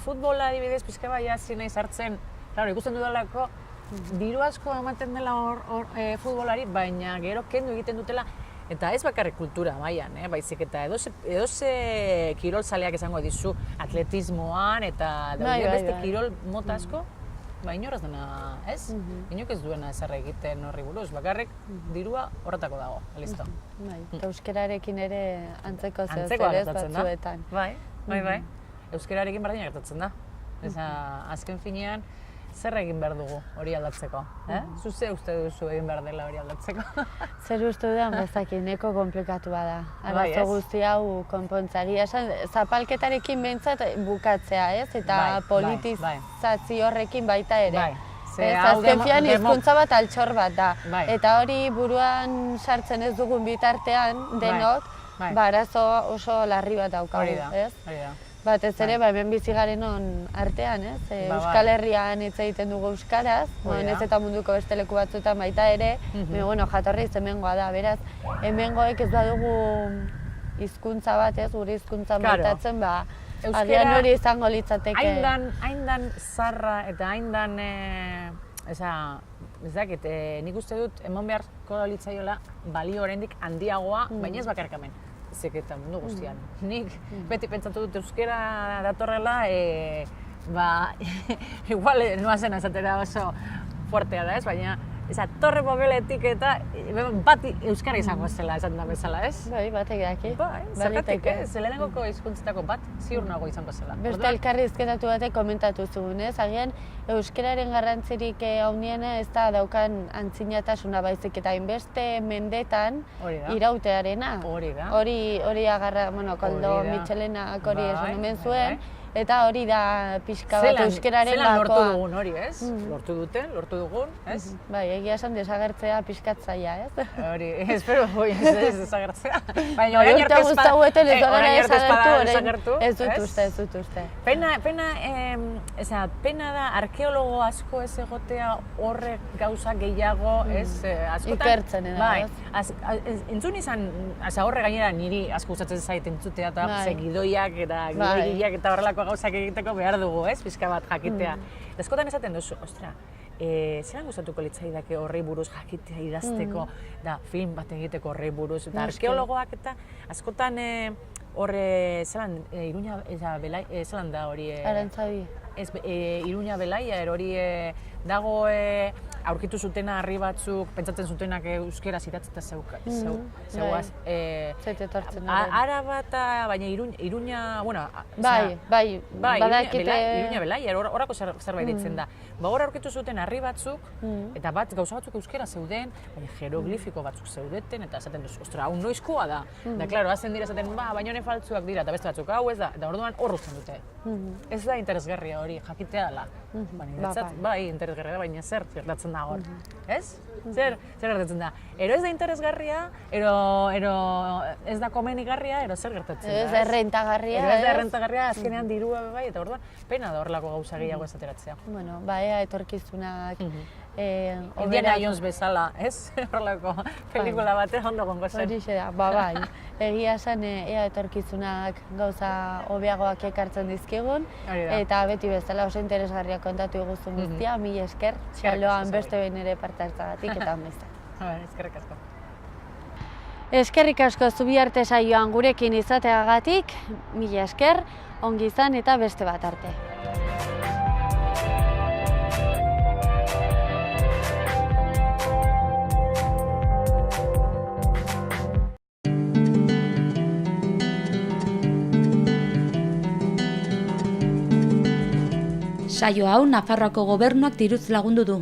futbola adibidez pixka bai hasi nahi sartzen, ikusten dudalako, diru asko ematen dela futbolari, baina gero kendu egiten dutela, eta ez bakarrik kultura mailan, baizik eta edoze kirol zaleak esango dizu atletismoan eta beste kirol mota asko, inoraz dena, ez? Inok ez duena ezer egiten horri buruz, bakarrik dirua horretako dago, listo. Eta euskararekin ere antzeko zer ez batzuetan. Bai. Euskararekin berdina gertatzen da. Azken finean, zer egin behar dugu hori aldatzeko? Zuze uste duzu egin behar dela hori aldatzeko? Zer uste dudan bezaki, neko komplikatua da. Arazo guzti hau konpontzari. Zapalketarekin behintzat bukatzea, ez? Eta politizazio horrekin baita ere. Azken fian hizkuntza bat altxor bat da. Eta hori buruan sartzen ez dugun bitartean denok, arazo oso larri bat daukagu, ez? Batez ere, hemen bizi garen artean, ez? Euskal Herrian hitz egiten dugu euskaraz, ez eta munduko beste leku batzuetan baita ere, jatorriz hemengoa da, beraz, hemengoek ez badugu hizkuntza bat, ez, gure hizkuntza maitatzen, agian hori izango litzateke. Haindan zarra eta haindan, ez dakit, nik uste dut, emon beharko litzaiola balio oraindik handiagoa, baina ez bakarrik hemen. Eta mundu guztian. Nik beti pentsatu dut euskera datorrela, igual noazen azatera oso fuertea da, ez? Baina torre bogeletik eta bat euskara izango zela, esan da bezala, ez? Bai, batek daki. Zergatik, zelenengoko hizkuntzetako bat ziur nago izango zela. Beste elkarrizketatu batek komentatu zuen, ez? Agian euskararen garrantzirik handiena ez da daukan antzinatasuna baizik eta hainbeste mendetan irautearena. Hori da. Hori agarra, Koldo Mitxelenak hori esan omen zuen, eta hori da pixka bat euskeraren Zelan lortu gakoa. dugun hori, ez? Lortu duten, lortu dugun, ez? Bai, egia esan desagertzea pixkatzaia, ez? Hori, espero, ez desagertzea. Baina Bai, orain urte arte guztauetan ez orain arte ez bada desagertu, desagertu, ez dut uste. Pena da arkeologo asko ez egotea horrek gauza gehiago, ez? Ikertzen edo, bai, entzun izan, horre gainera niri asko gustatzen zait entzutea eta gidoiak eta gidoiak eta horrelako gauzak egiteko behar dugu, ez? Pixka bat jakitea. Askotan esaten duzu, ostra, zelan gustatuko litzaidake horrei buruz jakitea idazteko, da film bat egiteko horrei buruz, eta arkeologoak eta askotan horre, zelan, zelan da hori? Arantzabi. Iruña Belaia, hori dago aurkitu zutena harri batzuk, pentsatzen zutenak euskeraz idatzita zeuaz. Araba eta, baina Iruña, bueno... Bai, Iruña Belaia, horrako zerbait ditzen da. Hor aurkitu zuten harri batzuk, eta gauza batzuk euskera zeuden, baina jeroglifiko batzuk zeudeten, eta esaten duzu, ostra, hau noizkoa da. Da, klaro, hazen dira esaten, baina hone faltzuak dira, eta beste batzuk, hau ez da, eta orduan hor uzten dute. Ez da interesgarria hori, jakitea dela. Bai, interesgarria da, baina zer gertatzen da hor, ez? Zer gertatzen da? Ero ez da interesgarria, ero ez da komenigarria, ero zer gertatzen da? Ez da errentagarria, ez da errentagarria, azkenean dirua bai, eta orduan, pena da horrelako gauza gehiago ez ateratzea. Bueno, ea etorkizunak... Indiana Jones bezala, ez? Horrelako pelikula batean ondo gongo zen. Horixe da, bai. Egia esan ea etorkizunak gauza hobeagoak ekartzen dizkigun, eta beti bezala oso interesgarriak kontatu eguzun guztia, mila esker, txaloan beste behin ere parte hartzagatik eta onbizta. Eskerrik asko. Eskerrik asko Zubiarte saioan gurekin izateagatik, mila esker, ongi izan eta beste bat arte. Saio hau Nafarroako Gobernuak diruz lagundu du.